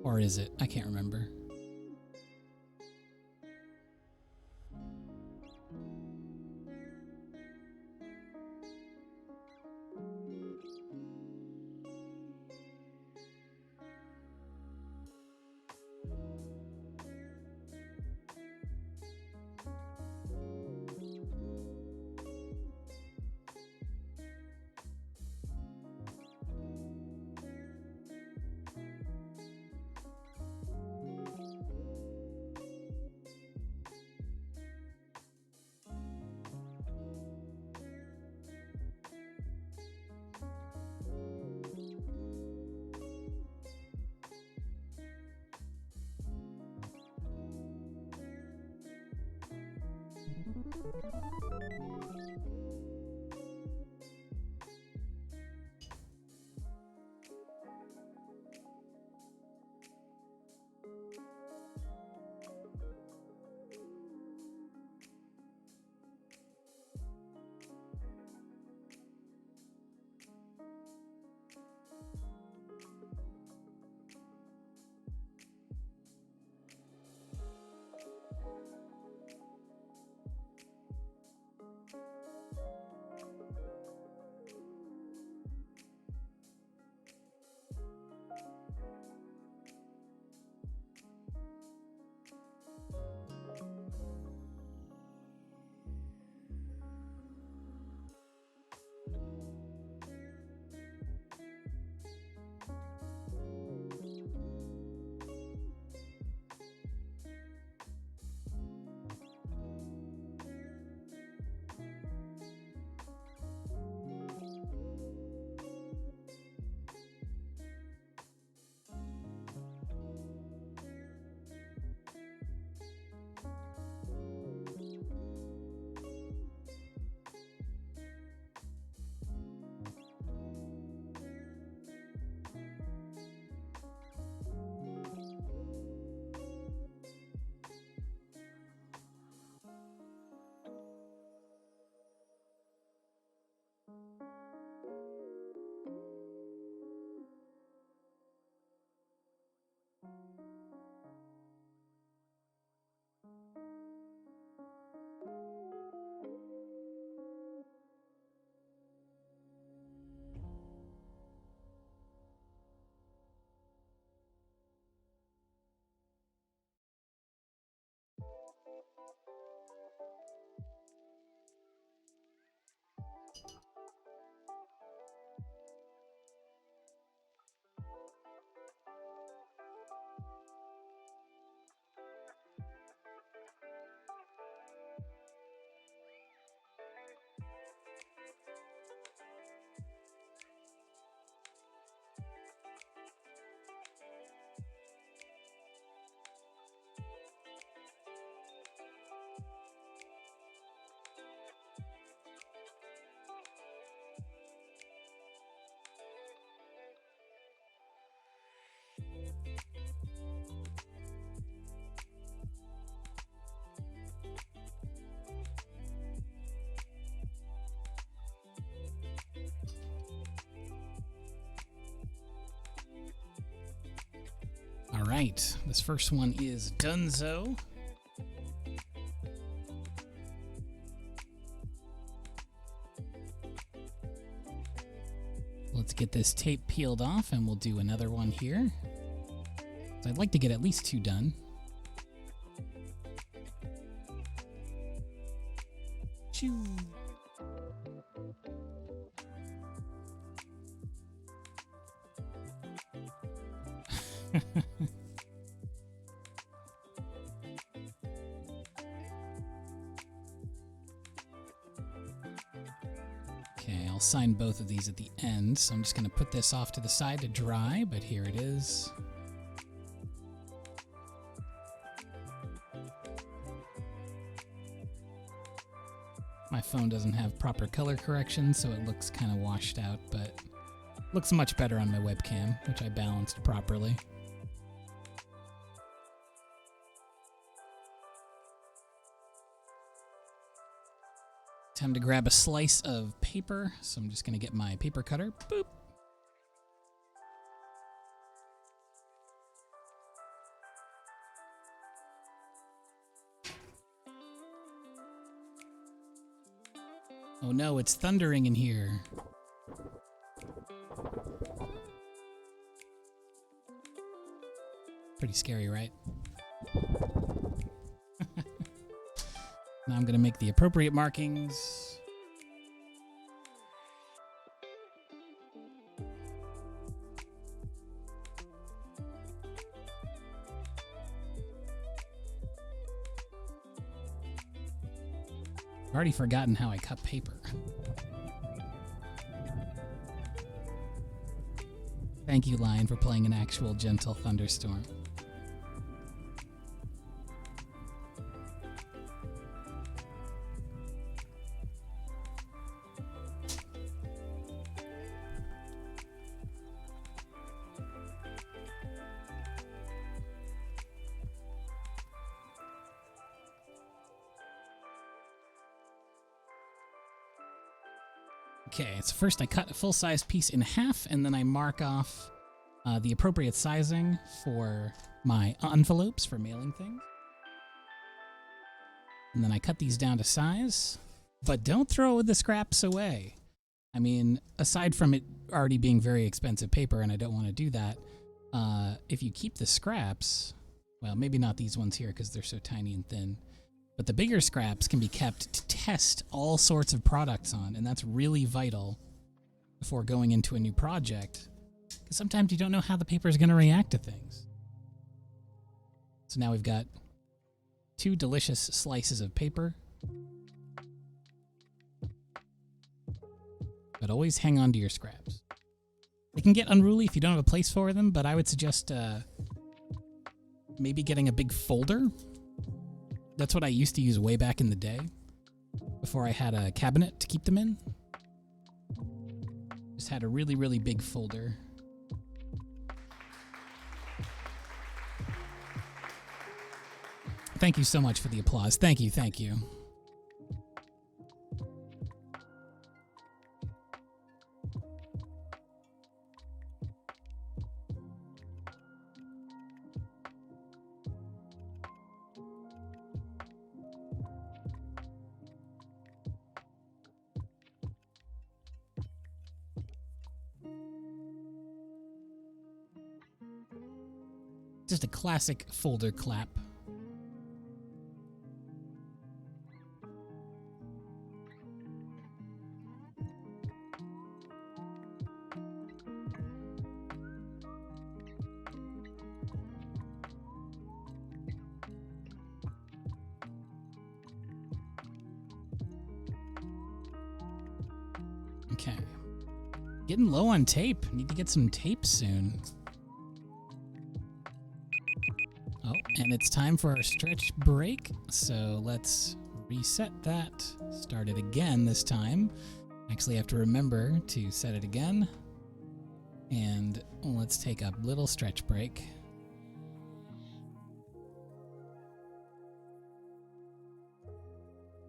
Or is it? I can't remember. right, this first one is Dunzo. Let's get this tape peeled off and we'll do another one here. So I'd like to get at least 2 done. Choo. Okay, I'll sign both of these at the end, so I'm just going to put this off to the side to dry, but here it is. My phone doesn't have proper color correction, so it looks kind of washed out, but looks much better on my webcam, which I balanced properly. Time to grab a slice of paper, so I'm just going to get my paper cutter. Boop. Oh no, it's thundering in here. Pretty scary, right? Now I'm going to make the appropriate markings. I've already forgotten how I cut paper. Thank you, Lion, for playing an actual gentle thunderstorm. Okay, so first I cut a full-size piece in half, and then I mark off the appropriate sizing for my envelopes for mailing things. And then I cut these down to size, but don't throw the scraps away. I mean, aside from it already being very expensive paper, and I don't want to do that, if you keep the scraps, well, maybe not these ones here because they're so tiny and thin, but the bigger scraps can be kept to test all sorts of products on, and that's really vital before going into a new project, because sometimes you don't know how the paper is going to react to things. So now we've got 2 delicious slices of paper, but always hang on to your scraps. They can get unruly if you don't have a place for them, but I would suggest maybe getting a big folder. That's what I used to use way back in the day, before I had a cabinet to keep them in. Just had a really, really big folder. Thank you so much for the applause. Thank you, thank you. Just a classic folder clap. Okay. Getting low on tape. Need to get some tape soon. Oh, and it's time for our stretch break, so let's reset that. Start it again this time. Actually, I have to remember to set it again. And let's take a little stretch break.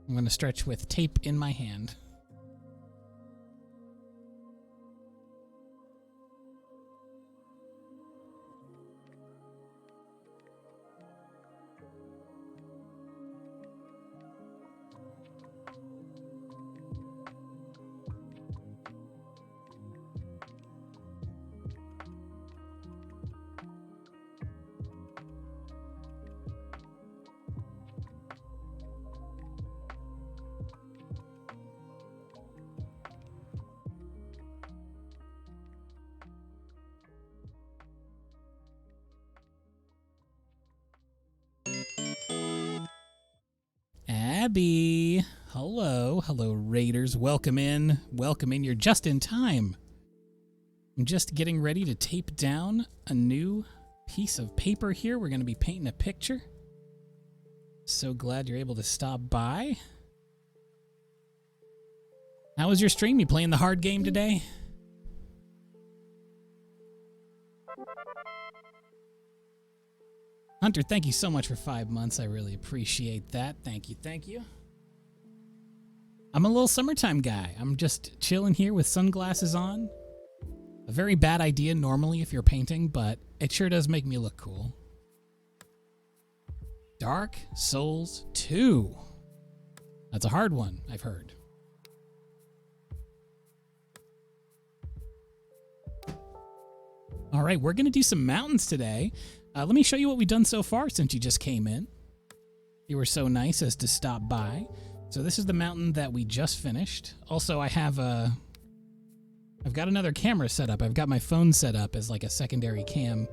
I'm going to stretch with tape in my hand. Abby. Hello. Hello, Raiders. Welcome in. Welcome in. You're just in time. I'm just getting ready to tape down a new piece of paper here. We're going to be painting a picture. So glad you're able to stop by. How was your stream? You playing the hard game today? Hunter, thank you so much for 5 months. I really appreciate that. Thank you, thank you. I'm a little summertime guy. I'm just chilling here with sunglasses on. A very bad idea normally if you're painting, but it sure does make me look cool. Dark Souls 2. That's a hard one, I've heard. All right, we're going to do some mountains today. Let me show you what we've done so far since you just came in. You were so nice as to stop by. So this is the mountain that we just finished. Also, I've got another camera set up. I've got my phone set up as like a secondary cam.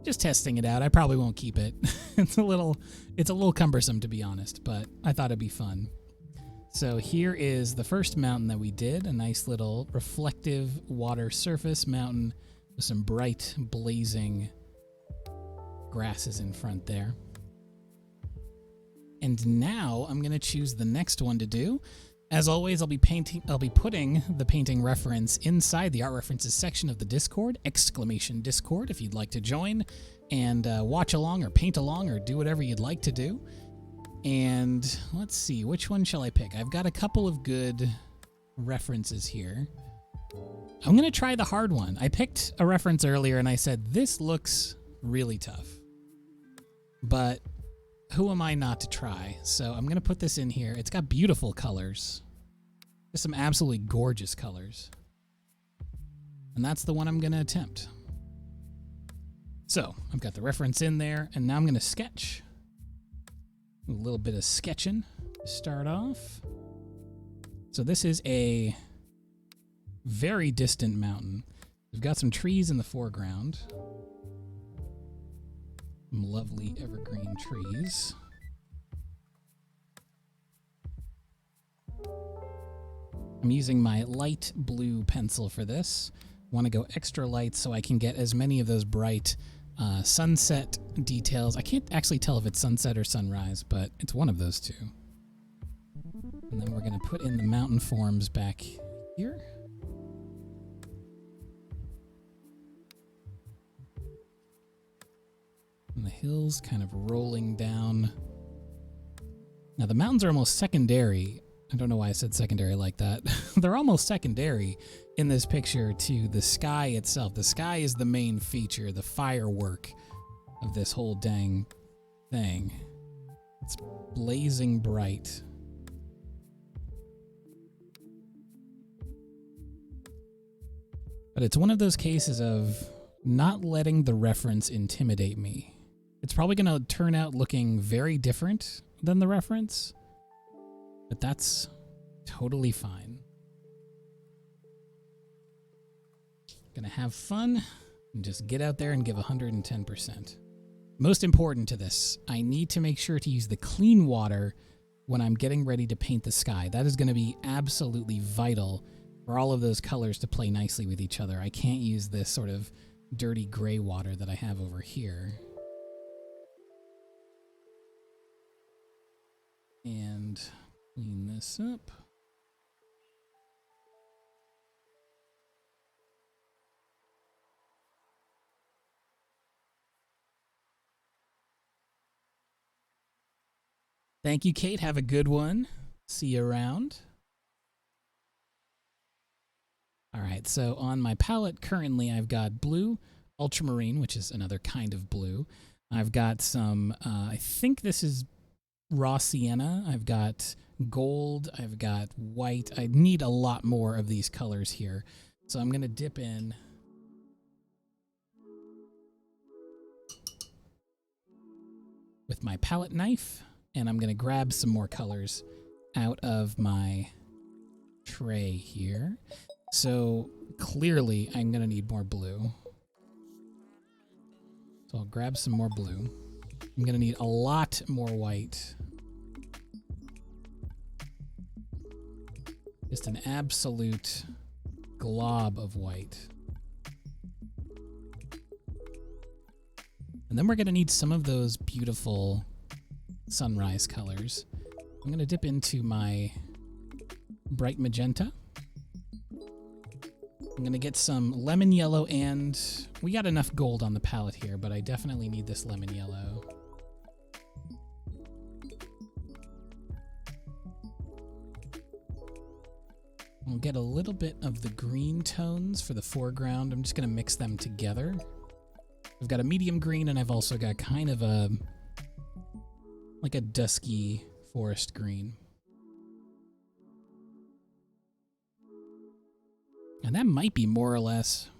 Just testing it out. I probably won't keep it. It's a little cumbersome, to be honest, but I thought it'd be fun. So here is the first mountain that we did, a nice little reflective water surface mountain with some bright, blazing grasses in front there. And now I'm going to choose the next one to do. As always, I'll be putting the painting reference inside the art references section of the Discord, !Discord, if you'd like to join and watch along or paint along or do whatever you'd like to do. And let's see, which one shall I pick? I've got a couple of good references here. I'm going to try the hard one. I picked a reference earlier and I said, this looks really tough. But who am I not to try? So I'm going to put this in here. It's got beautiful colors. There's some absolutely gorgeous colors. And that's the one I'm going to attempt. So I've got the reference in there, and now I'm going to sketch. A little bit of sketching to start off. So this is a very distant mountain. We've got some trees in the foreground. Some lovely evergreen trees. I'm using my light blue pencil for this. I want to go extra light so I can get as many of those bright sunset details. I can't actually tell if it's sunset or sunrise, but it's one of those two. And then we're going to put in the mountain forms back here. And the hills kind of rolling down. Now the mountains are almost secondary. I don't know why I said secondary like that. They're almost secondary in this picture to the sky itself. The sky is the main feature, the firework of this whole dang thing. It's blazing bright. But it's one of those cases of not letting the reference intimidate me. It's probably going to turn out looking very different than the reference, but that's totally fine. Gonna have fun and just get out there and give 110%. Most important to this, I need to make sure to use the clean water when I'm getting ready to paint the sky. That is going to be absolutely vital for all of those colors to play nicely with each other. I can't use this sort of dirty gray water that I have over here. And clean this up. Thank you, Kate. Have a good one. See you around. All right, so on my palette currently I've got blue, ultramarine, which is another kind of blue. I've got some, I think this is raw sienna. I've got gold. I've got white. I need a lot more of these colors here. So I'm going to dip in with my palette knife, and I'm going to grab some more colors out of my tray here. So clearly I'm going to need more blue. So I'll grab some more blue. I'm going to need a lot more white. Just an absolute glob of white. And then we're going to need some of those beautiful sunrise colors. I'm going to dip into my bright magenta. I'm going to get some lemon yellow, and we got enough gold on the palette here, but I definitely need this lemon yellow. We'll get a little bit of the green tones for the foreground. I'm just going to mix them together. I've got a medium green, and I've also got kind of a, like a dusky forest green. And that might be more or less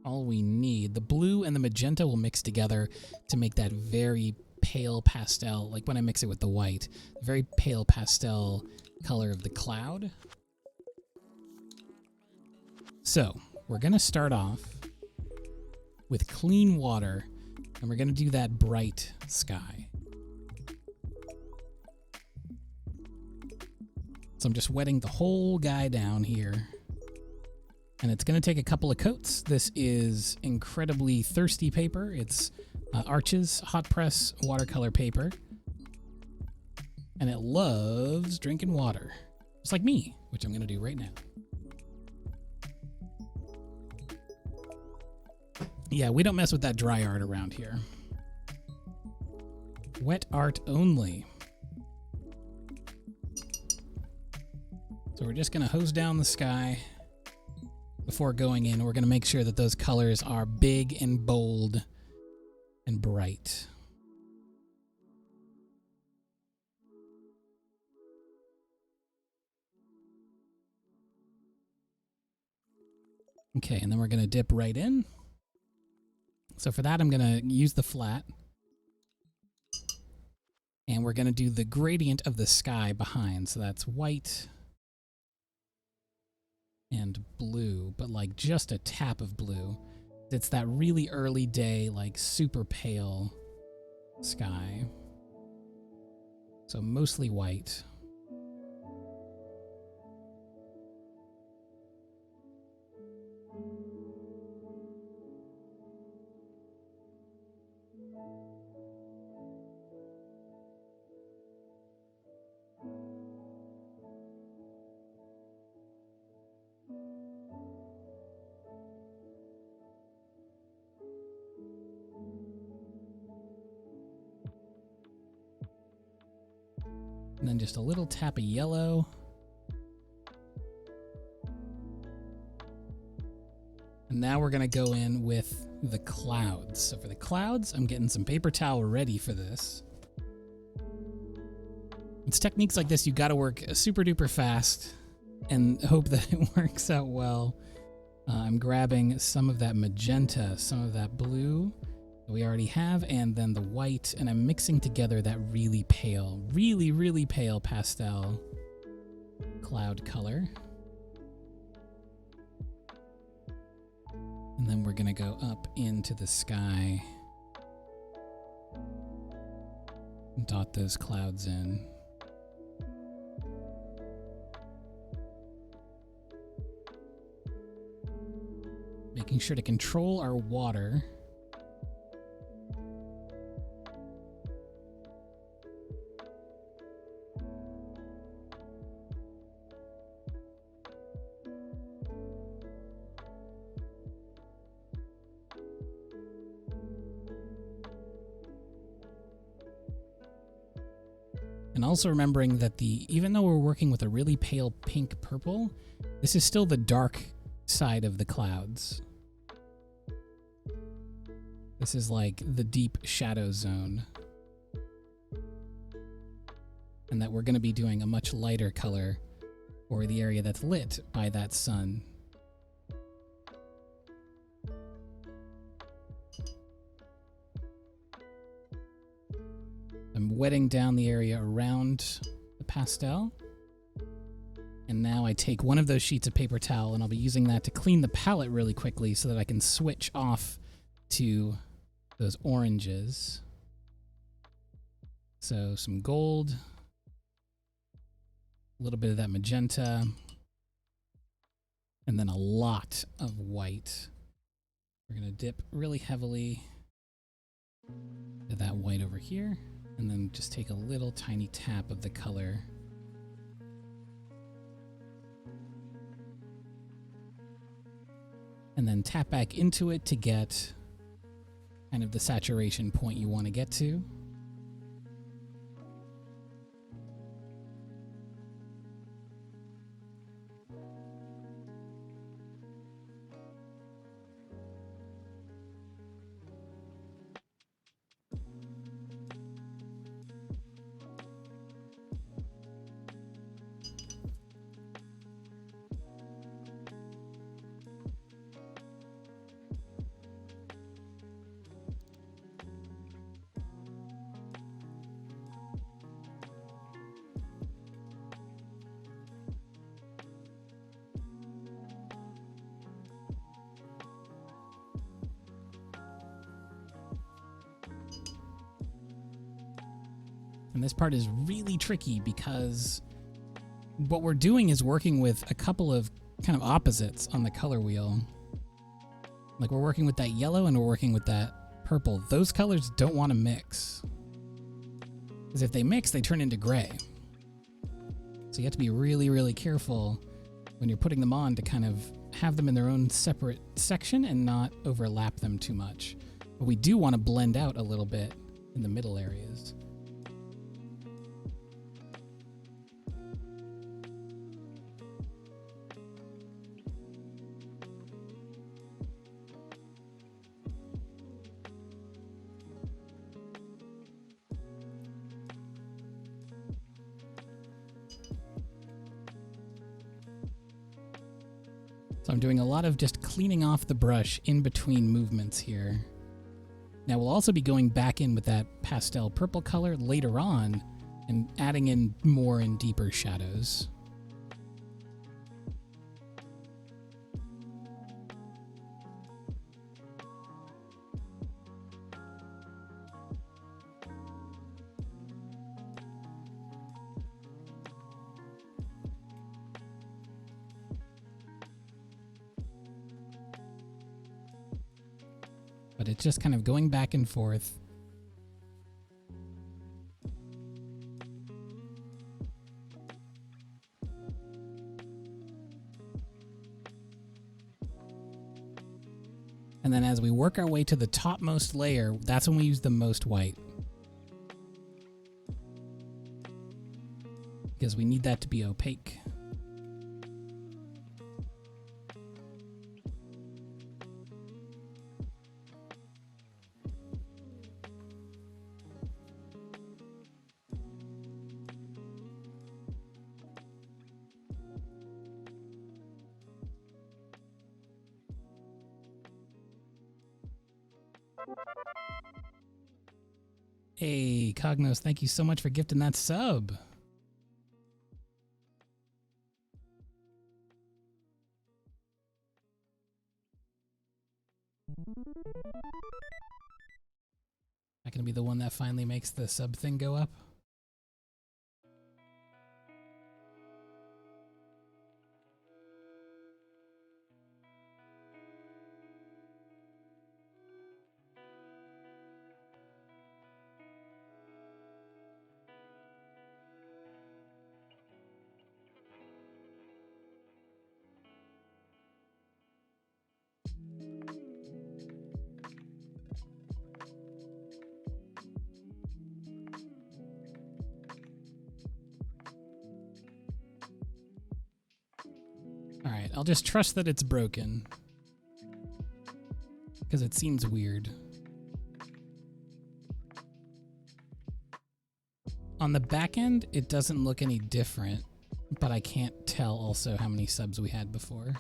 all we need. The blue and the magenta will mix together to make that very pale pastel, like when I mix it with the white, very pale pastel color of the cloud. So, we're going to start off with clean water, and we're going to do that bright sky. So I'm just wetting the whole guy down here. And it's going to take a couple of coats. This is incredibly thirsty paper. It's Arches hot press watercolor paper. And it loves drinking water. Just like me, which I'm going to do right now. Yeah, we don't mess with that dry art around here. Wet art only. So we're just going to hose down the sky before going in. We're going to make sure that those colors are big and bold and bright. Okay, and then we're going to dip right in. So for that, I'm going to use the flat. And we're going to do the gradient of the sky behind. So that's white and blue, but like just a tap of blue. It's that really early day, like super pale sky. So mostly white. And then just a little tap of yellow. And now we're going to go in with the clouds. So for the clouds, I'm getting some paper towel ready for this. It's techniques like this, you got to work super duper fast and hope that it works out well. I'm grabbing some of that magenta, some of that blue that we already have, and then the white, and I'm mixing together that really pale, really pale pastel cloud color. And then we're going to go up into the sky and dot those clouds in. Making sure to control our water. And also remembering that even though we're working with a really pale pink purple, this is still the dark side of the clouds. This is like the deep shadow zone. And that we're going to be doing a much lighter color for the area that's lit by that sun. I'm wetting down the area around the pastel. And now I take one of those sheets of paper towel, and I'll be using that to clean the palette really quickly so that I can switch off to those oranges. So some gold, a little bit of that magenta, and then a lot of white. We're going to dip really heavily to that white over here, and then just take a little tiny tap of the color. And then tap back into it to get kind of the saturation point you want to get to. And this part is really tricky because what we're doing is working with a couple of kind of opposites on the color wheel. Like we're working with that yellow and we're working with that purple. Those colors don't want to mix. Because if they mix, they turn into gray. So you have to be really, really careful when you're putting them on to kind of have them in their own separate section and not overlap them too much. But we do want to blend out a little bit in the middle areas. So I'm doing a lot of just cleaning off the brush in between movements here. Now we'll also be going back in with that pastel purple color later on and adding in more and deeper shadows. But it's just kind of going back and forth. And then as we work our way to the topmost layer, that's when we use the most white. Because we need that to be opaque. Hey, Cognos, thank you so much for gifting that sub. That gonna be the one that finally makes the sub thing go up? Alright, I'll just trust that it's broken. Because it seems weird. On the back end, it doesn't look any different, but I can't tell also how many subs we had before.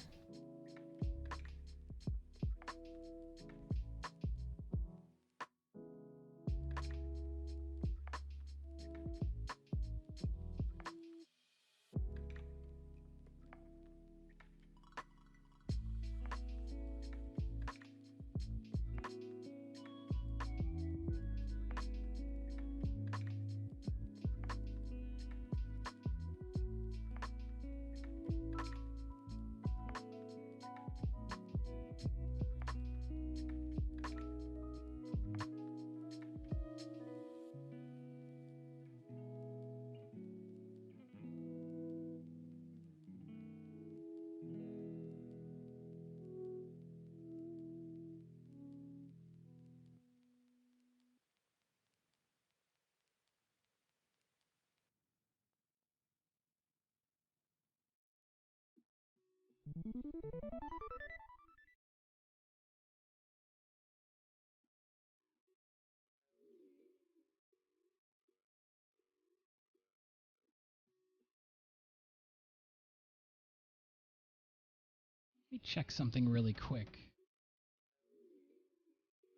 Let me check something really quick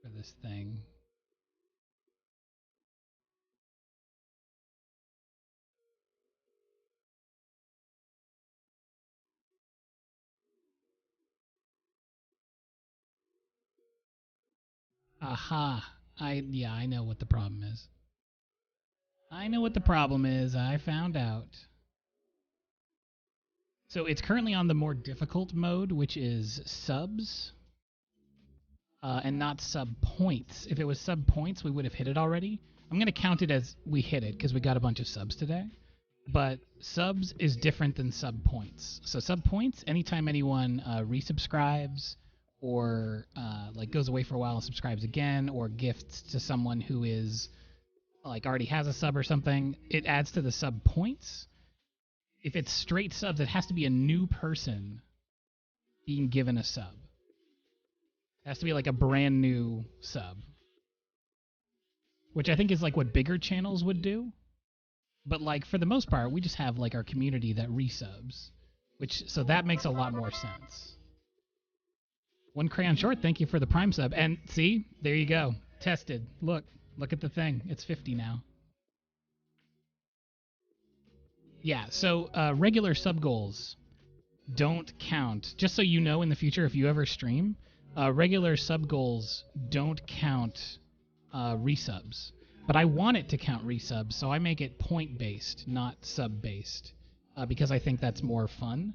for this thing. Aha. I know what the problem is. I know what the problem is. I found out. So it's currently on the more difficult mode, which is subs, and not sub points. If it was sub points, we would have hit it already. I'm going to count it as we hit it because we got a bunch of subs today. But subs is different than sub points. So sub points, anytime anyone resubscribes or like goes away for a while and subscribes again, or gifts to someone who is like already has a sub or something, it adds to the sub points. If it's straight subs, it has to be a new person being given a sub. It has to be like a brand new sub, which I think is like what bigger channels would do. But like for the most part, we just have like our community that resubs, so that makes a lot more sense. One Crayon Short, thank you for the Prime sub. And see, there you go. Tested. Look at the thing. It's 50 now. Yeah, so regular sub goals don't count. Just so you know in the future, if you ever stream, regular sub goals don't count resubs. But I want it to count resubs, so I make it point-based, not sub-based, because I think that's more fun.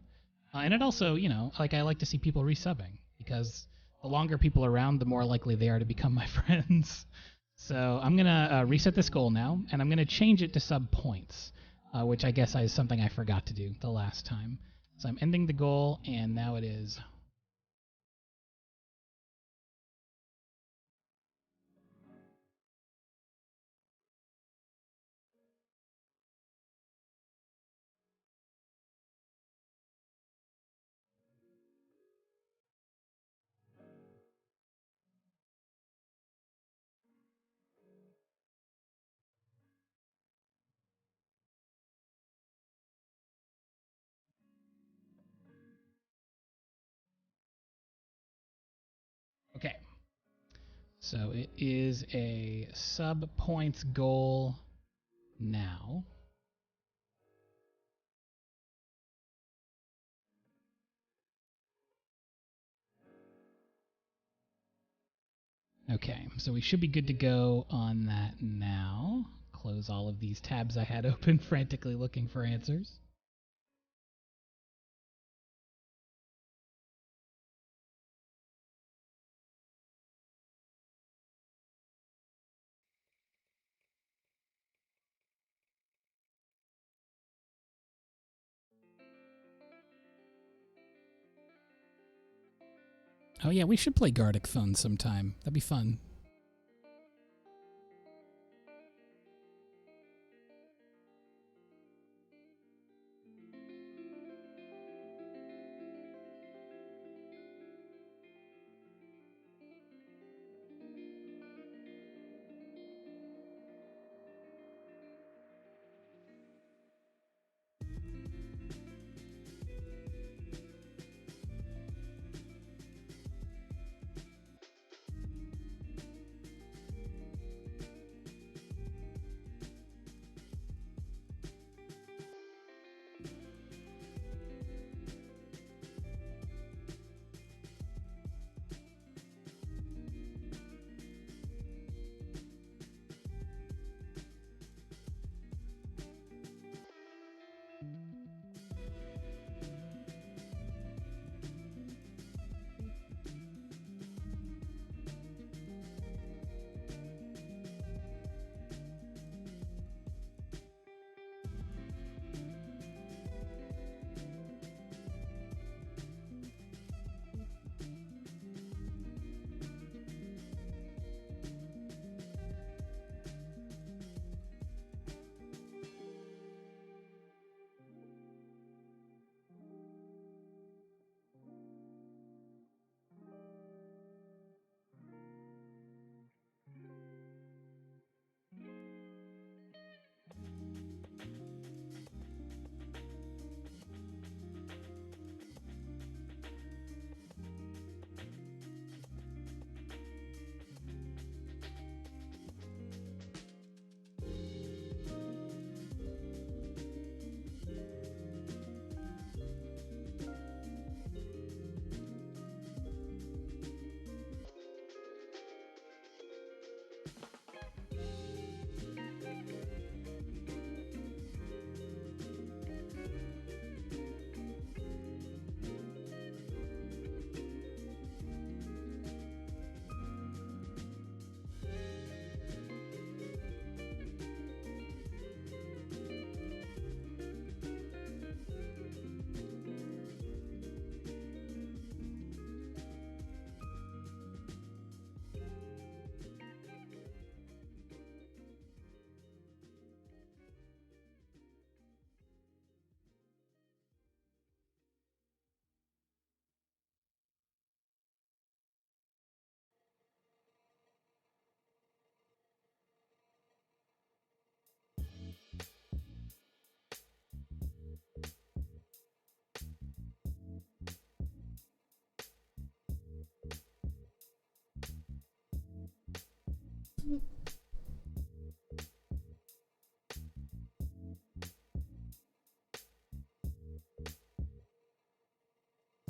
And it also, like I like to see people resubbing, because the longer people are around, the more likely they are to become my friends. So I'm going to reset this goal now, and I'm going to change it to sub points, which I guess is something I forgot to do the last time. So I'm ending the goal, and now it is. Okay. So it is a sub points goal now. Okay, so we should be good to go on that now. Close all of these tabs I had open, frantically looking for answers. Oh yeah, we should play Gartic Phone sometime. That'd be fun.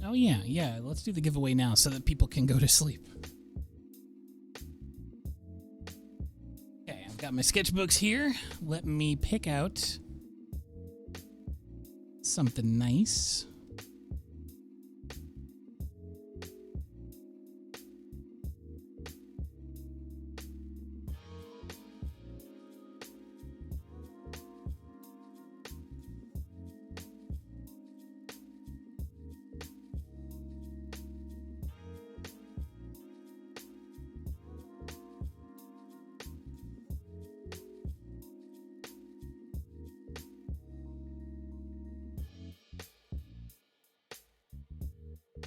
Oh, yeah, yeah. Let's do the giveaway now so that people can go to sleep. Okay, I've got my sketchbooks here. Let me pick out something nice.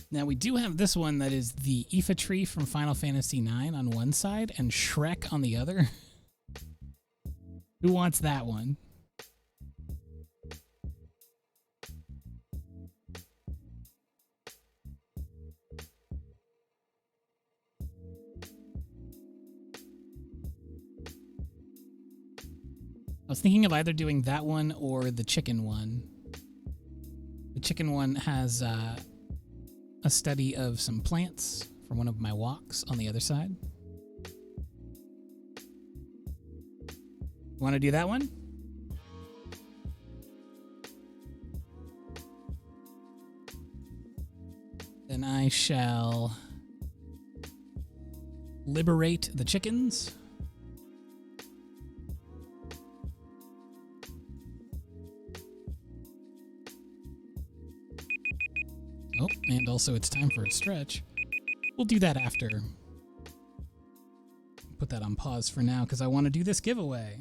Now, we do have this one that is the Aoife tree from Final Fantasy IX on one side and Shrek on the other. Who wants that one? I was thinking of either doing that one or the chicken one. The chicken one has a study of some plants from one of my walks on the other side. Want to do that one? Then I shall liberate the chickens. Oh, and also it's time for a stretch. We'll do that after. Put that on pause for now because I want to do this giveaway.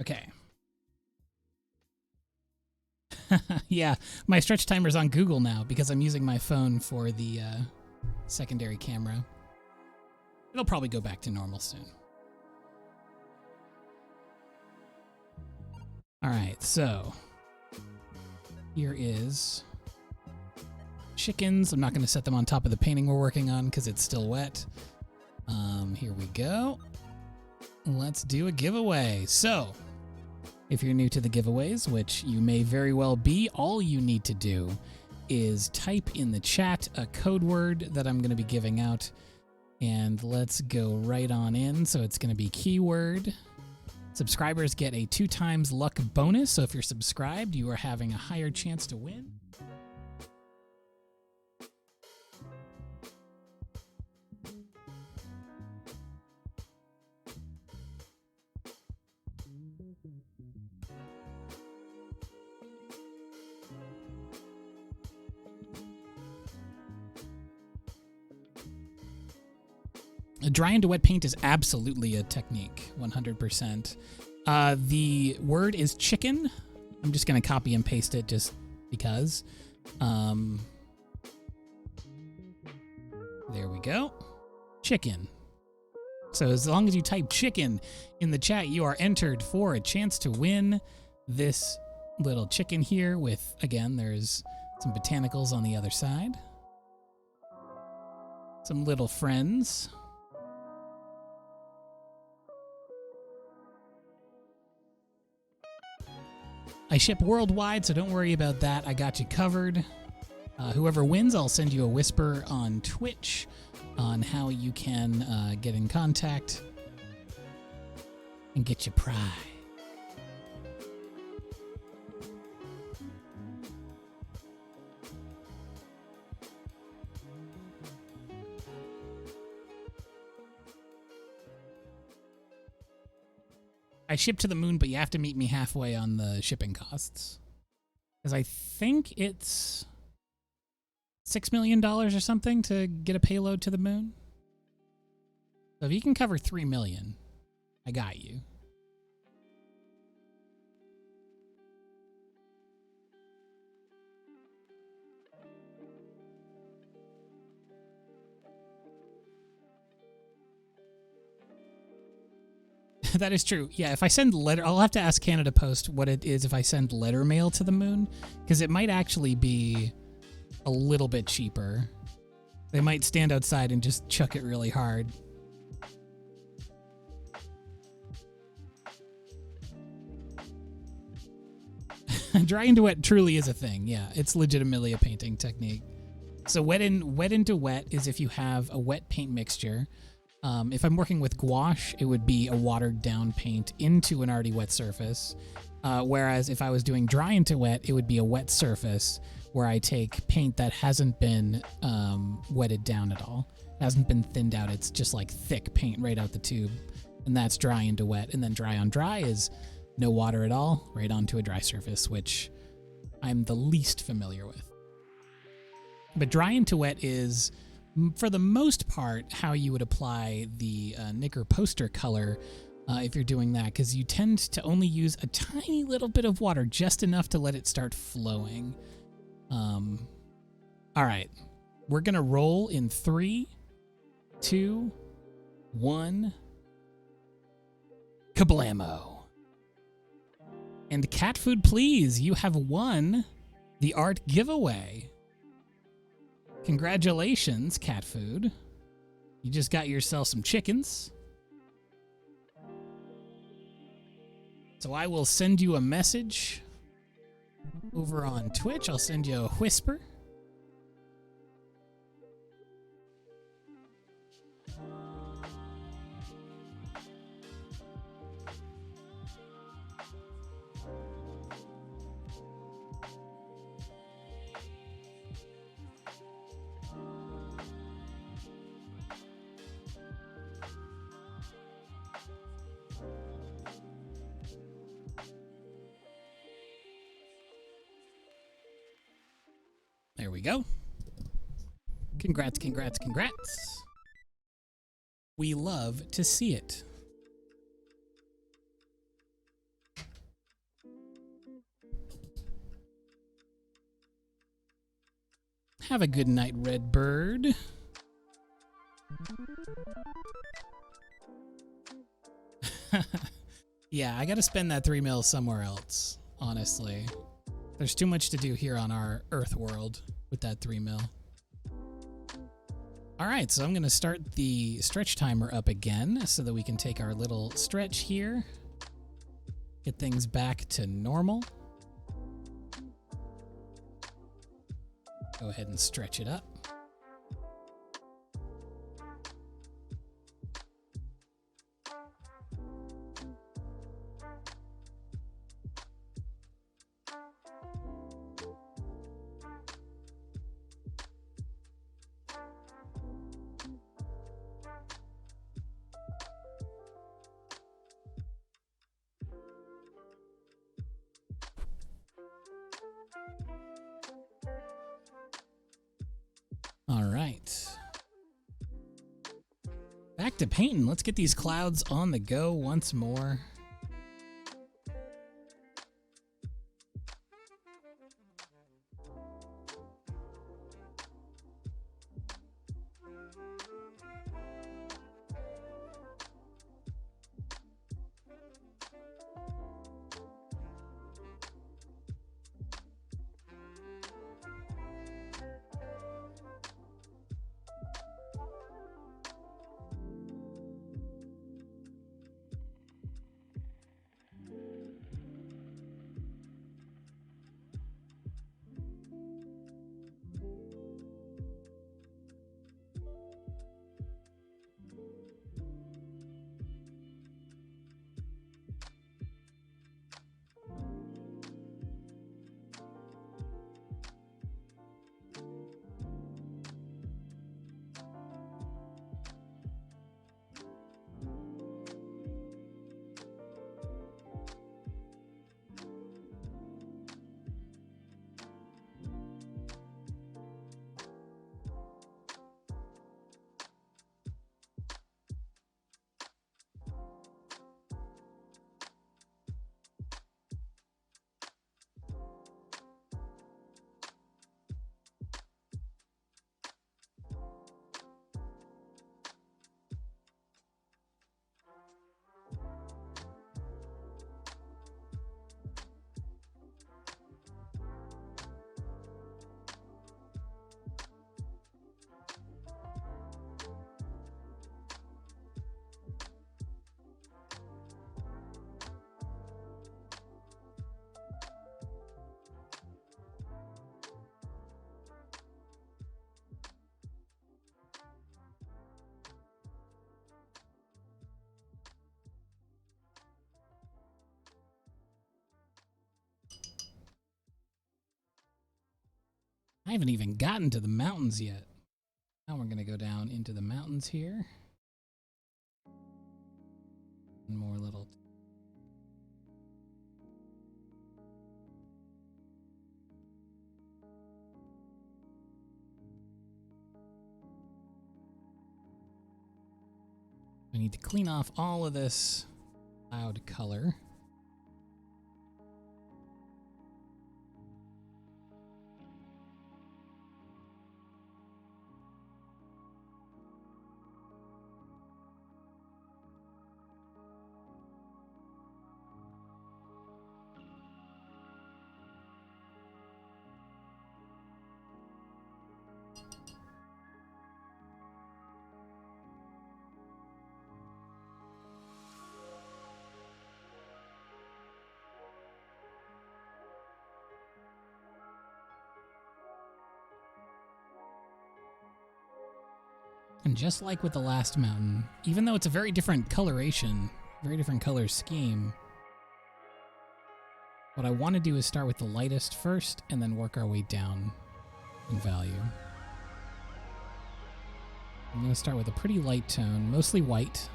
Okay. Yeah, my stretch timer's on Google now because I'm using my phone for the secondary camera. It'll probably go back to normal soon. All right, so here is chickens. I'm not going to set them on top of the painting we're working on because it's still wet. Here we go. Let's do a giveaway. So, if you're new to the giveaways, which you may very well be, all you need to do is type in the chat a code word that I'm going to be giving out. And let's go right on in. So it's going to be keyword. Subscribers get a 2x luck bonus. So if you're subscribed, you are having a higher chance to win. Dry into wet paint is absolutely a technique, 100%. The word is chicken. I'm just going to copy and paste it just because. There we go. Chicken. So as long as you type chicken in the chat, you are entered for a chance to win this little chicken here with, again, there's some botanicals on the other side. Some little friends. I ship worldwide, so don't worry about that. I got you covered. Whoever wins, I'll send you a whisper on Twitch on how you can get in contact and get your prize. I ship to the moon, but you have to meet me halfway on the shipping costs. Because I think it's $6 million or something to get a payload to the moon. So if you can cover $3 million, I got you. That is true. Yeah, if I send letter, I'll have to ask Canada Post what it is if I send letter mail to the moon, because it might actually be a little bit cheaper. They might stand outside and just chuck it really hard. Dry into wet truly is a thing. Yeah, it's legitimately a painting technique. So wet into wet is if you have a wet paint mixture. If I'm working with gouache, it would be a watered down paint into an already wet surface. Whereas if I was doing dry into wet, it would be a wet surface where I take paint that hasn't been wetted down at all. It hasn't been thinned out. It's just like thick paint right out the tube. And that's dry into wet. And then dry on dry is no water at all, right onto a dry surface, which I'm the least familiar with. But dry into wet is, for the most part, how you would apply the Knicker poster color if you're doing that, because you tend to only use a tiny little bit of water, just enough to let it start flowing. All right, we're going to roll in 3, 2, 1, kablamo. And cat food, please, you have won the art giveaway. Congratulations, cat food. You just got yourself some chickens. So I will send you a message over on Twitch. I'll send you a whisper. There we go. Congrats, congrats, congrats. We love to see it. Have a good night, Red Bird. Yeah, I gotta spend that 3 mil somewhere else, honestly. There's too much to do here on our Earth world with that 3 mil. All right, so I'm gonna start the stretch timer up again so that we can take our little stretch here, get things back to normal. Go ahead and stretch it up. All right. Back to painting. Let's get these clouds on the go once more. I haven't even gotten to the mountains yet. Now we're going to go down into the mountains here. One more little... I need to clean off all of this cloud color. And just like with the last mountain, even though it's a very different coloration, very different color scheme, what I want to do is start with the lightest first and then work our way down in value. I'm going to start with a pretty light tone, mostly white.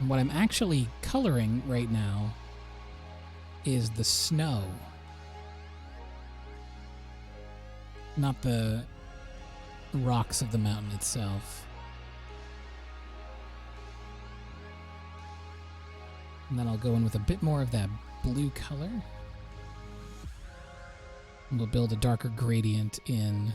And what I'm actually coloring right now is the snow, not the rocks of the mountain itself. And then I'll go in with a bit more of that blue color. And we'll build a darker gradient in.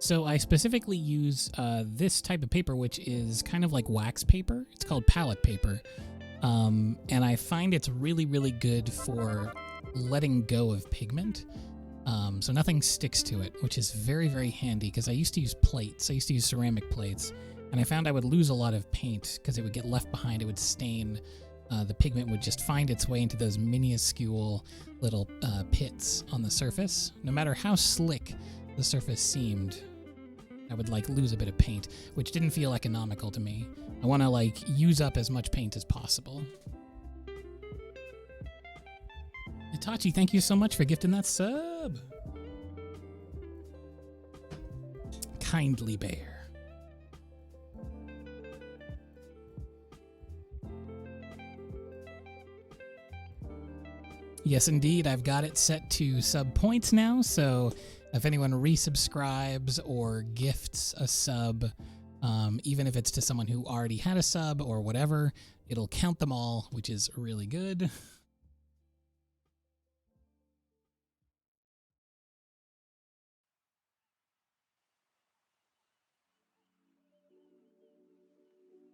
So I specifically use this type of paper, which is kind of like wax paper. It's called palette paper. And I find it's really, really good for letting go of pigment. So nothing sticks to it, which is very, very handy because I used to use plates. I used to use ceramic plates. And I found I would lose a lot of paint because it would get left behind. It would stain. The pigment would just find its way into those minuscule little pits on the surface. No matter how slick the surface seemed, I would like lose a bit of paint, which didn't feel economical to me. I want to like use up as much paint as possible. Itachi, thank you so much for gifting that sub. Kindly Bear. Yes, indeed, I've got it set to sub points now, so if anyone resubscribes or gifts a sub, even if it's to someone who already had a sub or whatever, it'll count them all, which is really good.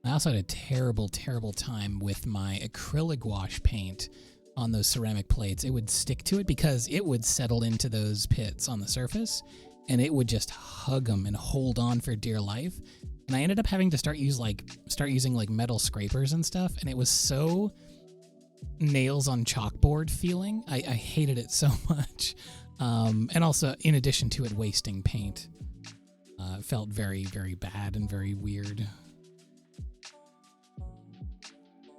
I also had a terrible, terrible time with my acrylic gouache paint on those ceramic plates. It would stick to it because it would settle into those pits on the surface, and it would just hug them and hold on for dear life. And I ended up having to start using like metal scrapers and stuff, and it was so nails on chalkboard feeling. I hated it so much. And also, in addition to it wasting paint, it felt very, very bad and very weird.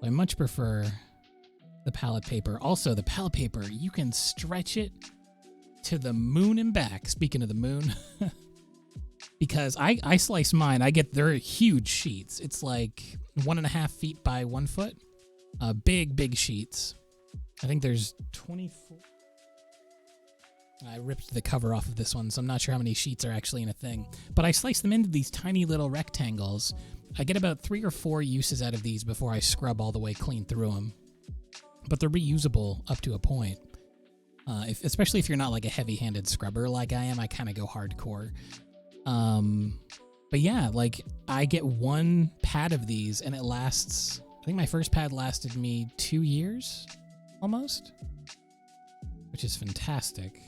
I much prefer the palette paper. Also, the palette paper, you can stretch it to the moon and back. Speaking of the moon, because I slice mine, they're huge sheets. It's like 1.5 feet by 1 foot. Big sheets. I think there's 24. I ripped the cover off of this one, so I'm not sure how many sheets are actually in a thing. But I slice them into these tiny little rectangles. I get about 3 or 4 uses out of these before I scrub all the way clean through them. But they're reusable up to a point. Especially if you're not like a heavy-handed scrubber like I am, I kind of go hardcore. But yeah, like I get 1 pad of these and it lasts, I think my first pad lasted me 2 years almost, which is fantastic.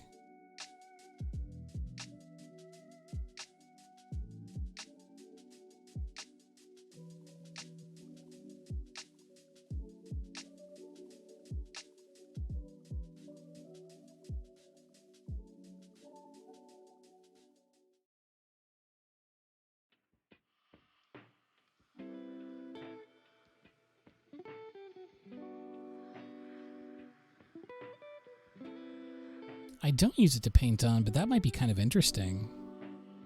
I don't use it to paint on, but that might be kind of interesting.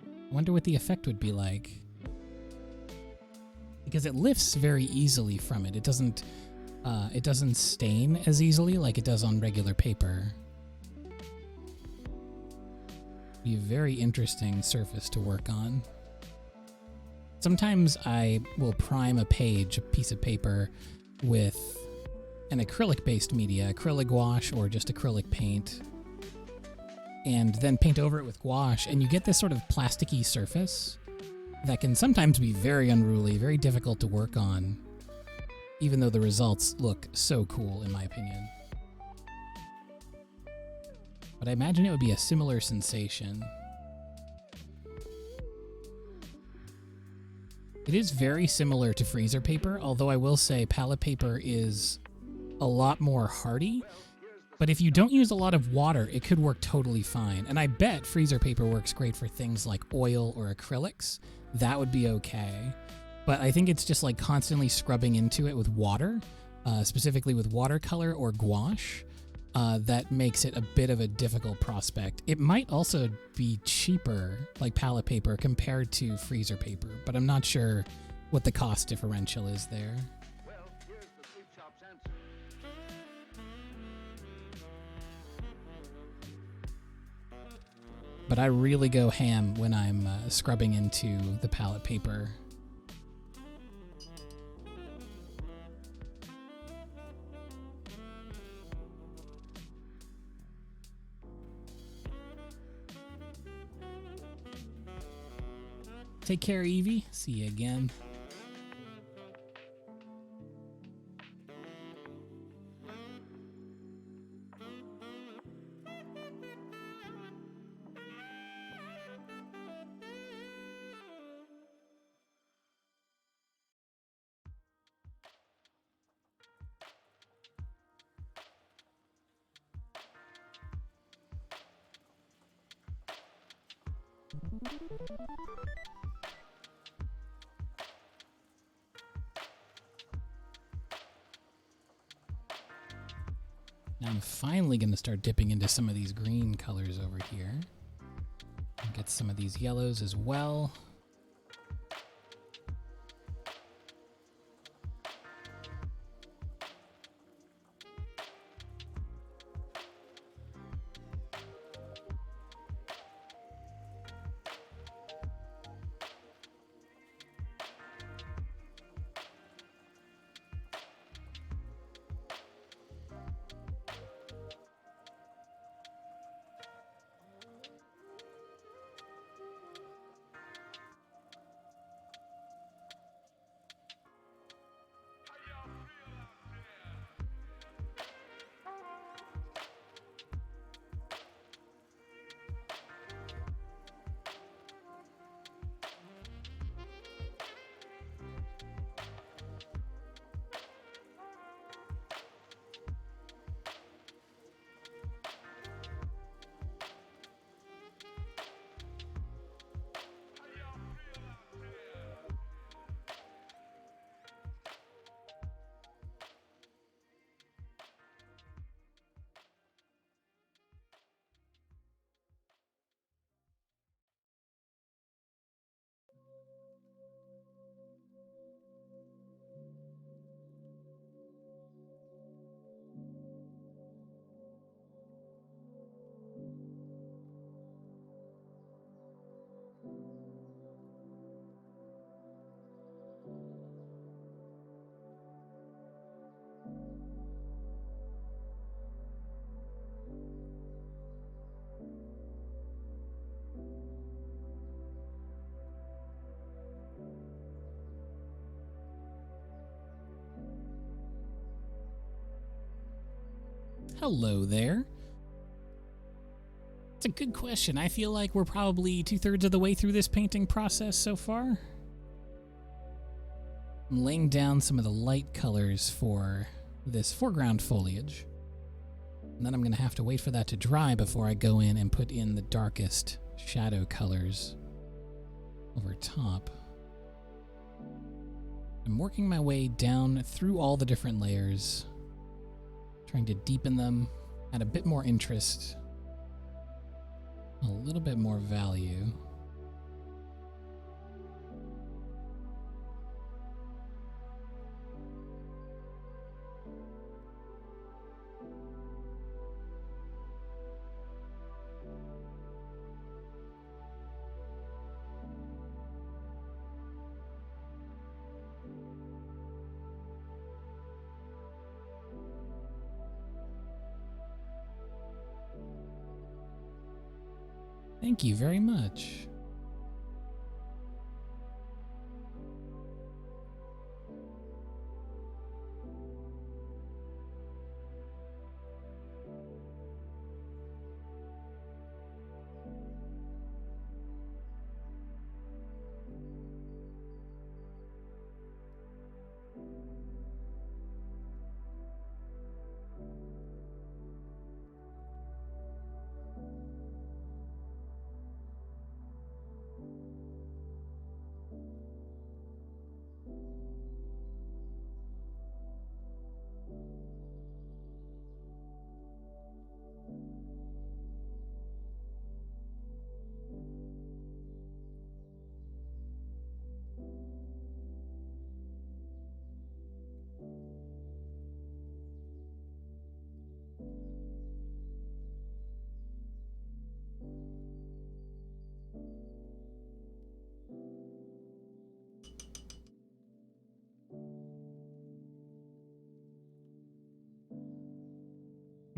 I wonder what the effect would be like. Because it lifts very easily from it. It doesn't stain as easily like it does on regular paper. Be a very interesting surface to work on. Sometimes I will prime a piece of paper, with an acrylic-based media, acrylic gouache or just acrylic paint, and then paint over it with gouache, and you get this sort of plasticky surface that can sometimes be very unruly, very difficult to work on, even though the results look so cool, in my opinion. But I imagine it would be a similar sensation. It is very similar to freezer paper, although I will say palette paper is a lot more hardy. But if you don't use a lot of water, it could work totally fine. And I bet freezer paper works great for things like oil or acrylics. That would be okay. But I think it's just like constantly scrubbing into it with water, specifically with watercolor or gouache, that makes it a bit of a difficult prospect. It might also be cheaper, like palette paper, compared to freezer paper, but I'm not sure what the cost differential is there. But I really go ham when I'm scrubbing into the palette paper. Take care, Evie. See you again. Now I'm finally going to start dipping into some of these green colors over here. And get some of these yellows as well. Hello there. It's a good question. I feel like we're probably 2/3 of the way through this painting process so far. I'm laying down some of the light colors for this foreground foliage. And then I'm going to have to wait for that to dry before I go in and put in the darkest shadow colors over top. I'm working my way down through all the different layers, trying to deepen them, add a bit more interest, a little bit more value. Thank you very much.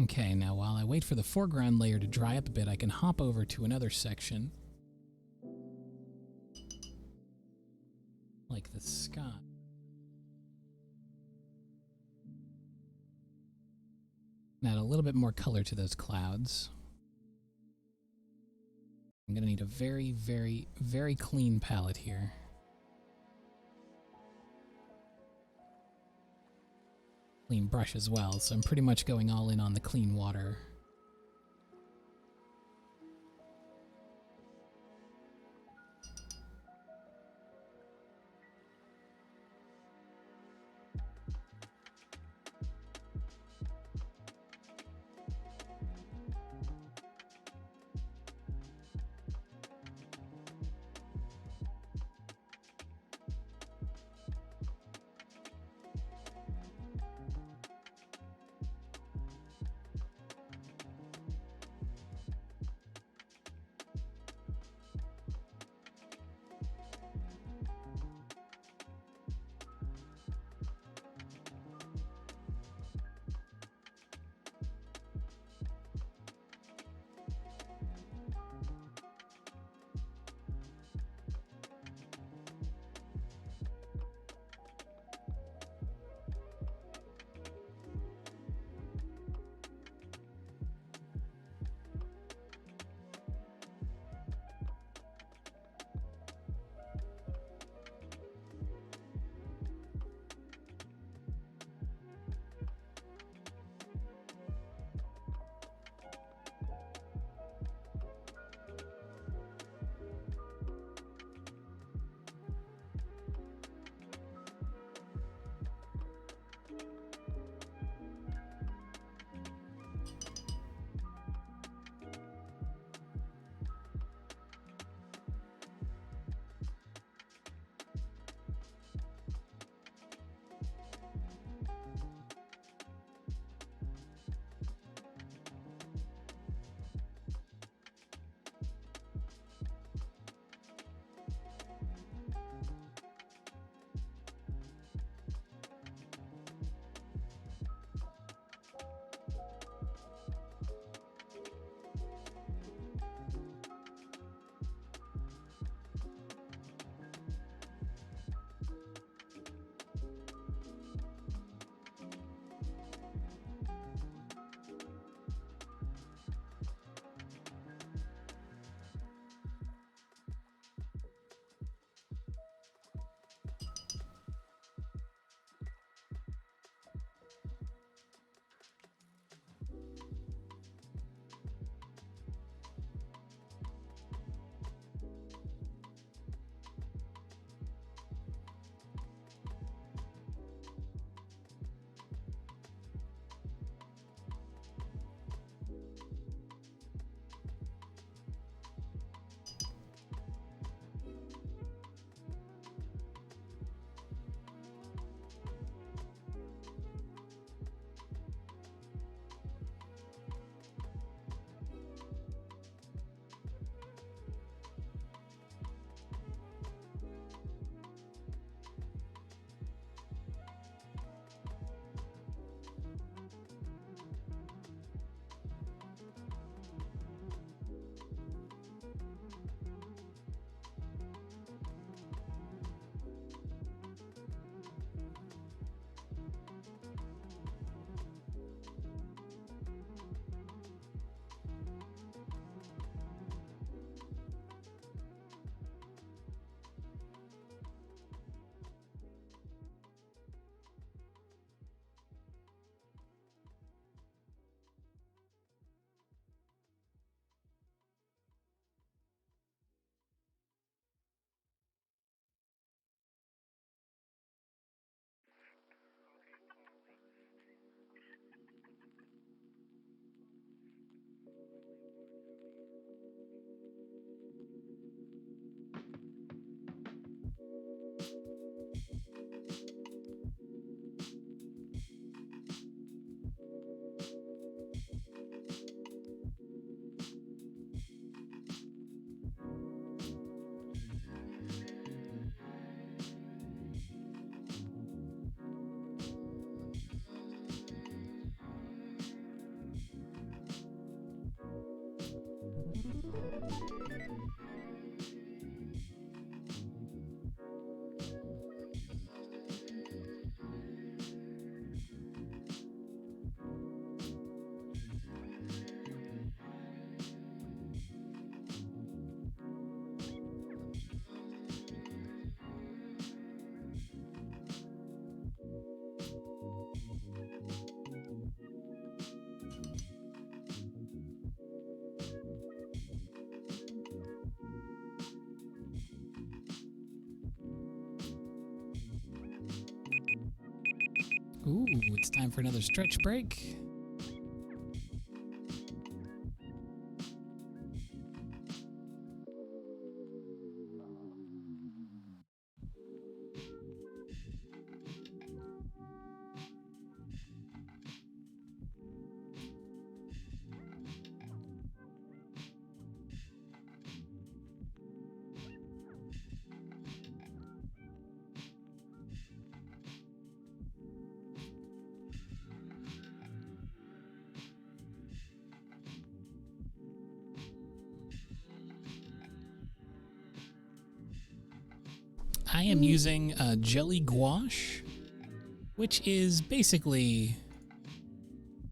Okay, now while I wait for the foreground layer to dry up a bit, I can hop over to another section like the sky. Add a little bit more color to those clouds. I'm going to need a very, very, very clean palette here. Clean brush as well, so I'm pretty much going all in on the clean water. Ooh, it's time for another stretch break. I am using jelly gouache, which is basically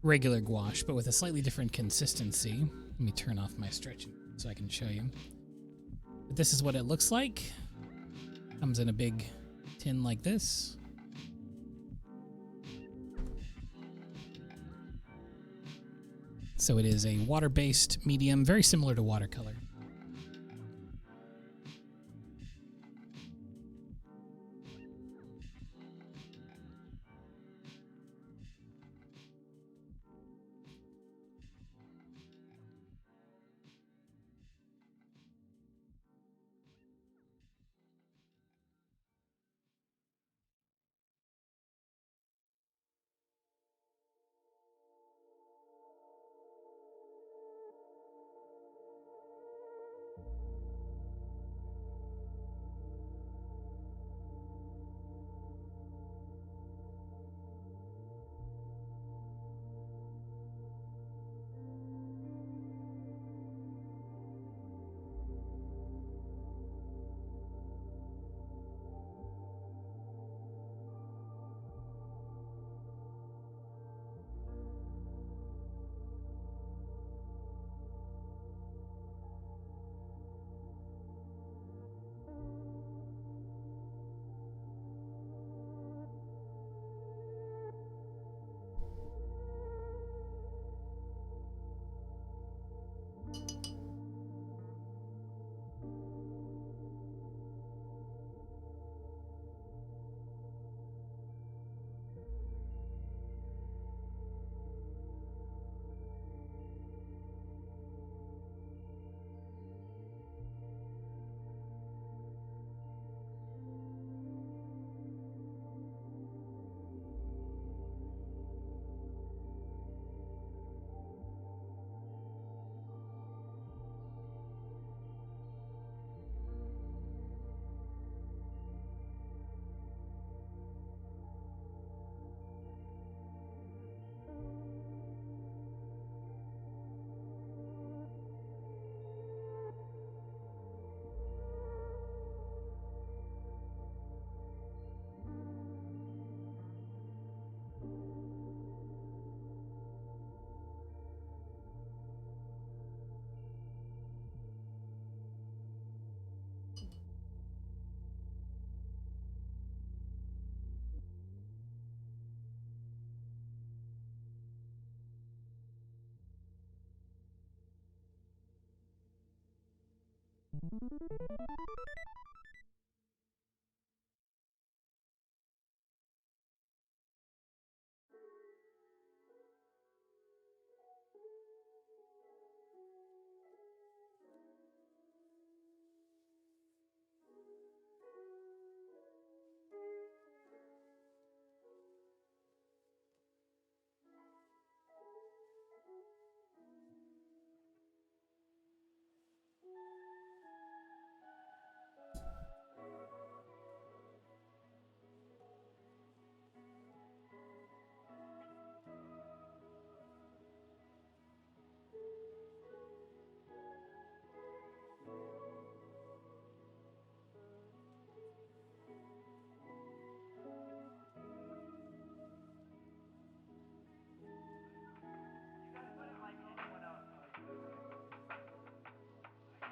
regular gouache, but with a slightly different consistency. Let me turn off my stretching so I can show you. But this is what it looks like. Comes in a big tin like this. So it is a water-based medium, very similar to watercolor.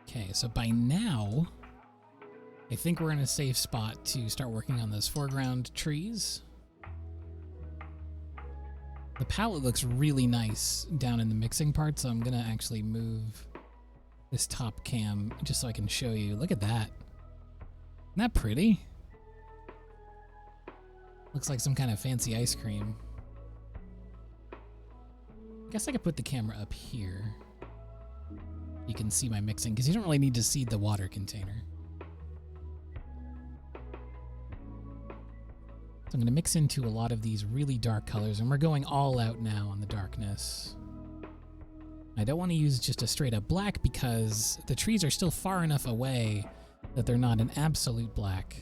Okay, so by now, I think we're in a safe spot to start working on those foreground trees. The palette looks really nice down in the mixing part, so I'm gonna actually move this top cam just so I can show you. Look at that. Isn't that pretty? Looks like some kind of fancy ice cream. I guess I could put the camera up here. You can see my mixing, because you don't really need to see the water container. So I'm going to mix into a lot of these really dark colors, and we're going all out now on the darkness. I don't want to use just a straight up black because the trees are still far enough away that they're not an absolute black.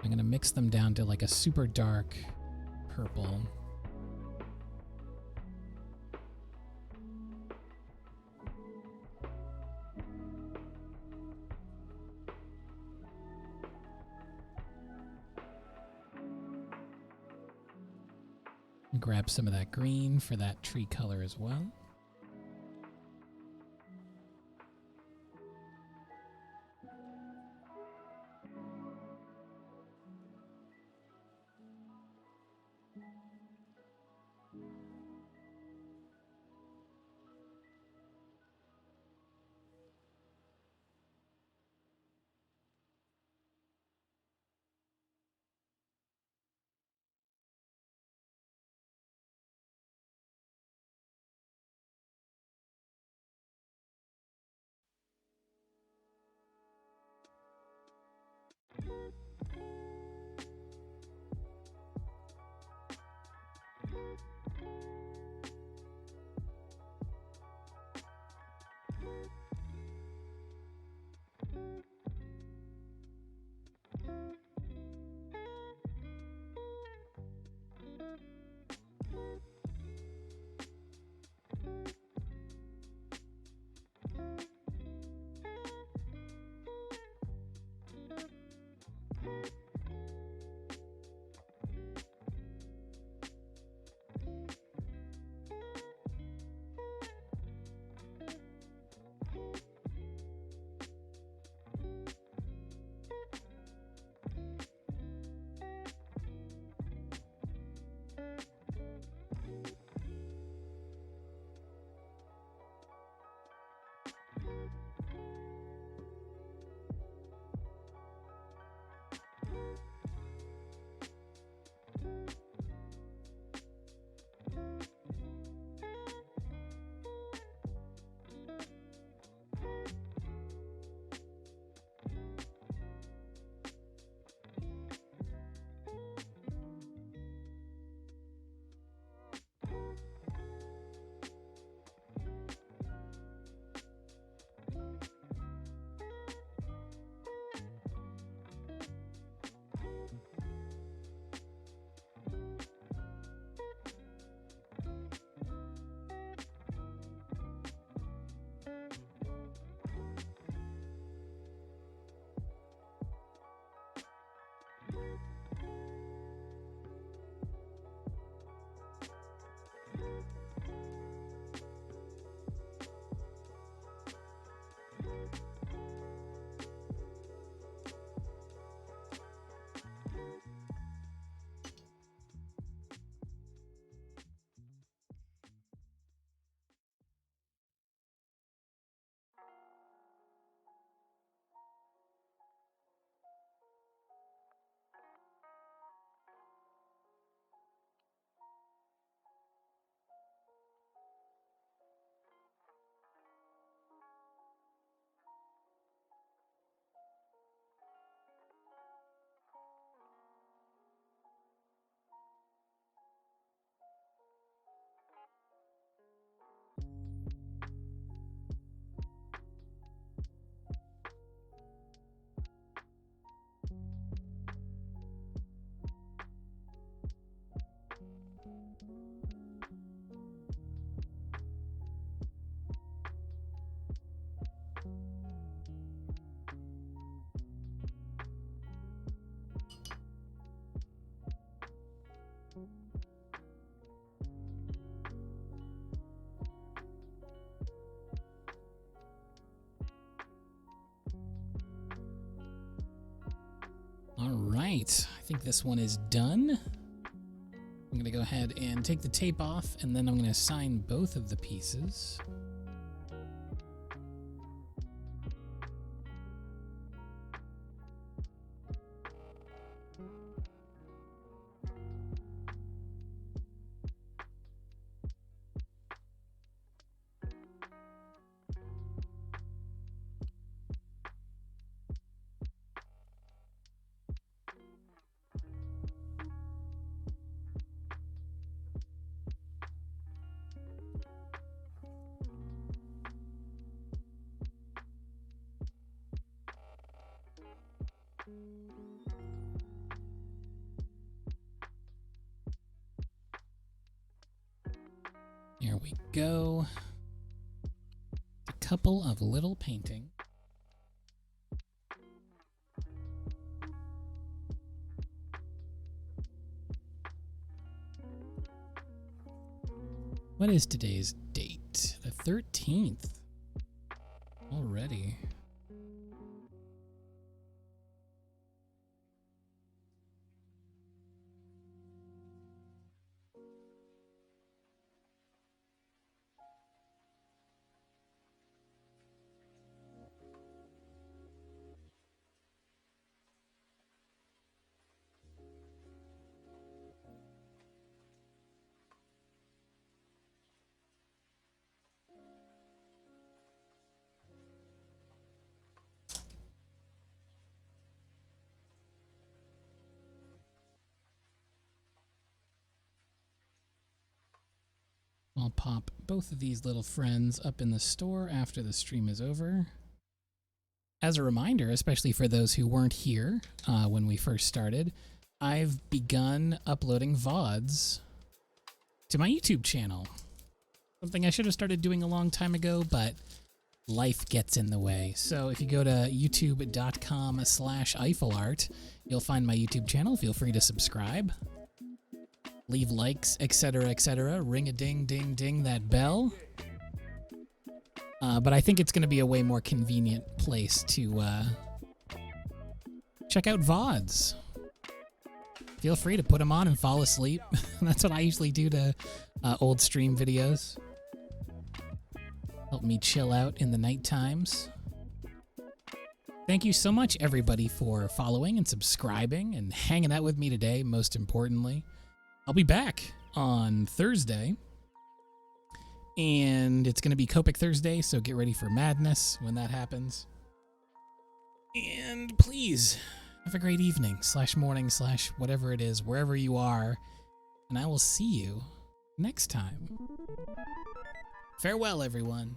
I'm going to mix them down to like a super dark purple. Grab some of that green for that tree color as well. All right, I think this one is done. I'm going to go ahead and take the tape off, and then I'm going to assign both of the pieces. There we go. A couple of little painting. What is today's date? The 13th. Already. I'll pop both of these little friends up in the store after the stream is over. As a reminder, especially for those who weren't here when we first started, I've begun uploading VODs to my YouTube channel. Something I should have started doing a long time ago, but life gets in the way. So if you go to youtube.com/EiffelArt, you'll find my YouTube channel. Feel free to subscribe. Leave likes, etc., etc. Ring a ding, ding, ding that bell. But I think it's going to be a way more convenient place to check out VODs. Feel free to put them on and fall asleep. That's what I usually do to old stream videos. Help me chill out in the night times. Thank you so much, everybody, for following and subscribing and hanging out with me today, most importantly. I'll be back on Thursday, and it's going to be Copic Thursday, so get ready for madness when that happens. And please, have a great evening, /morning, /whatever it is, wherever you are, and I will see you next time. Farewell, everyone.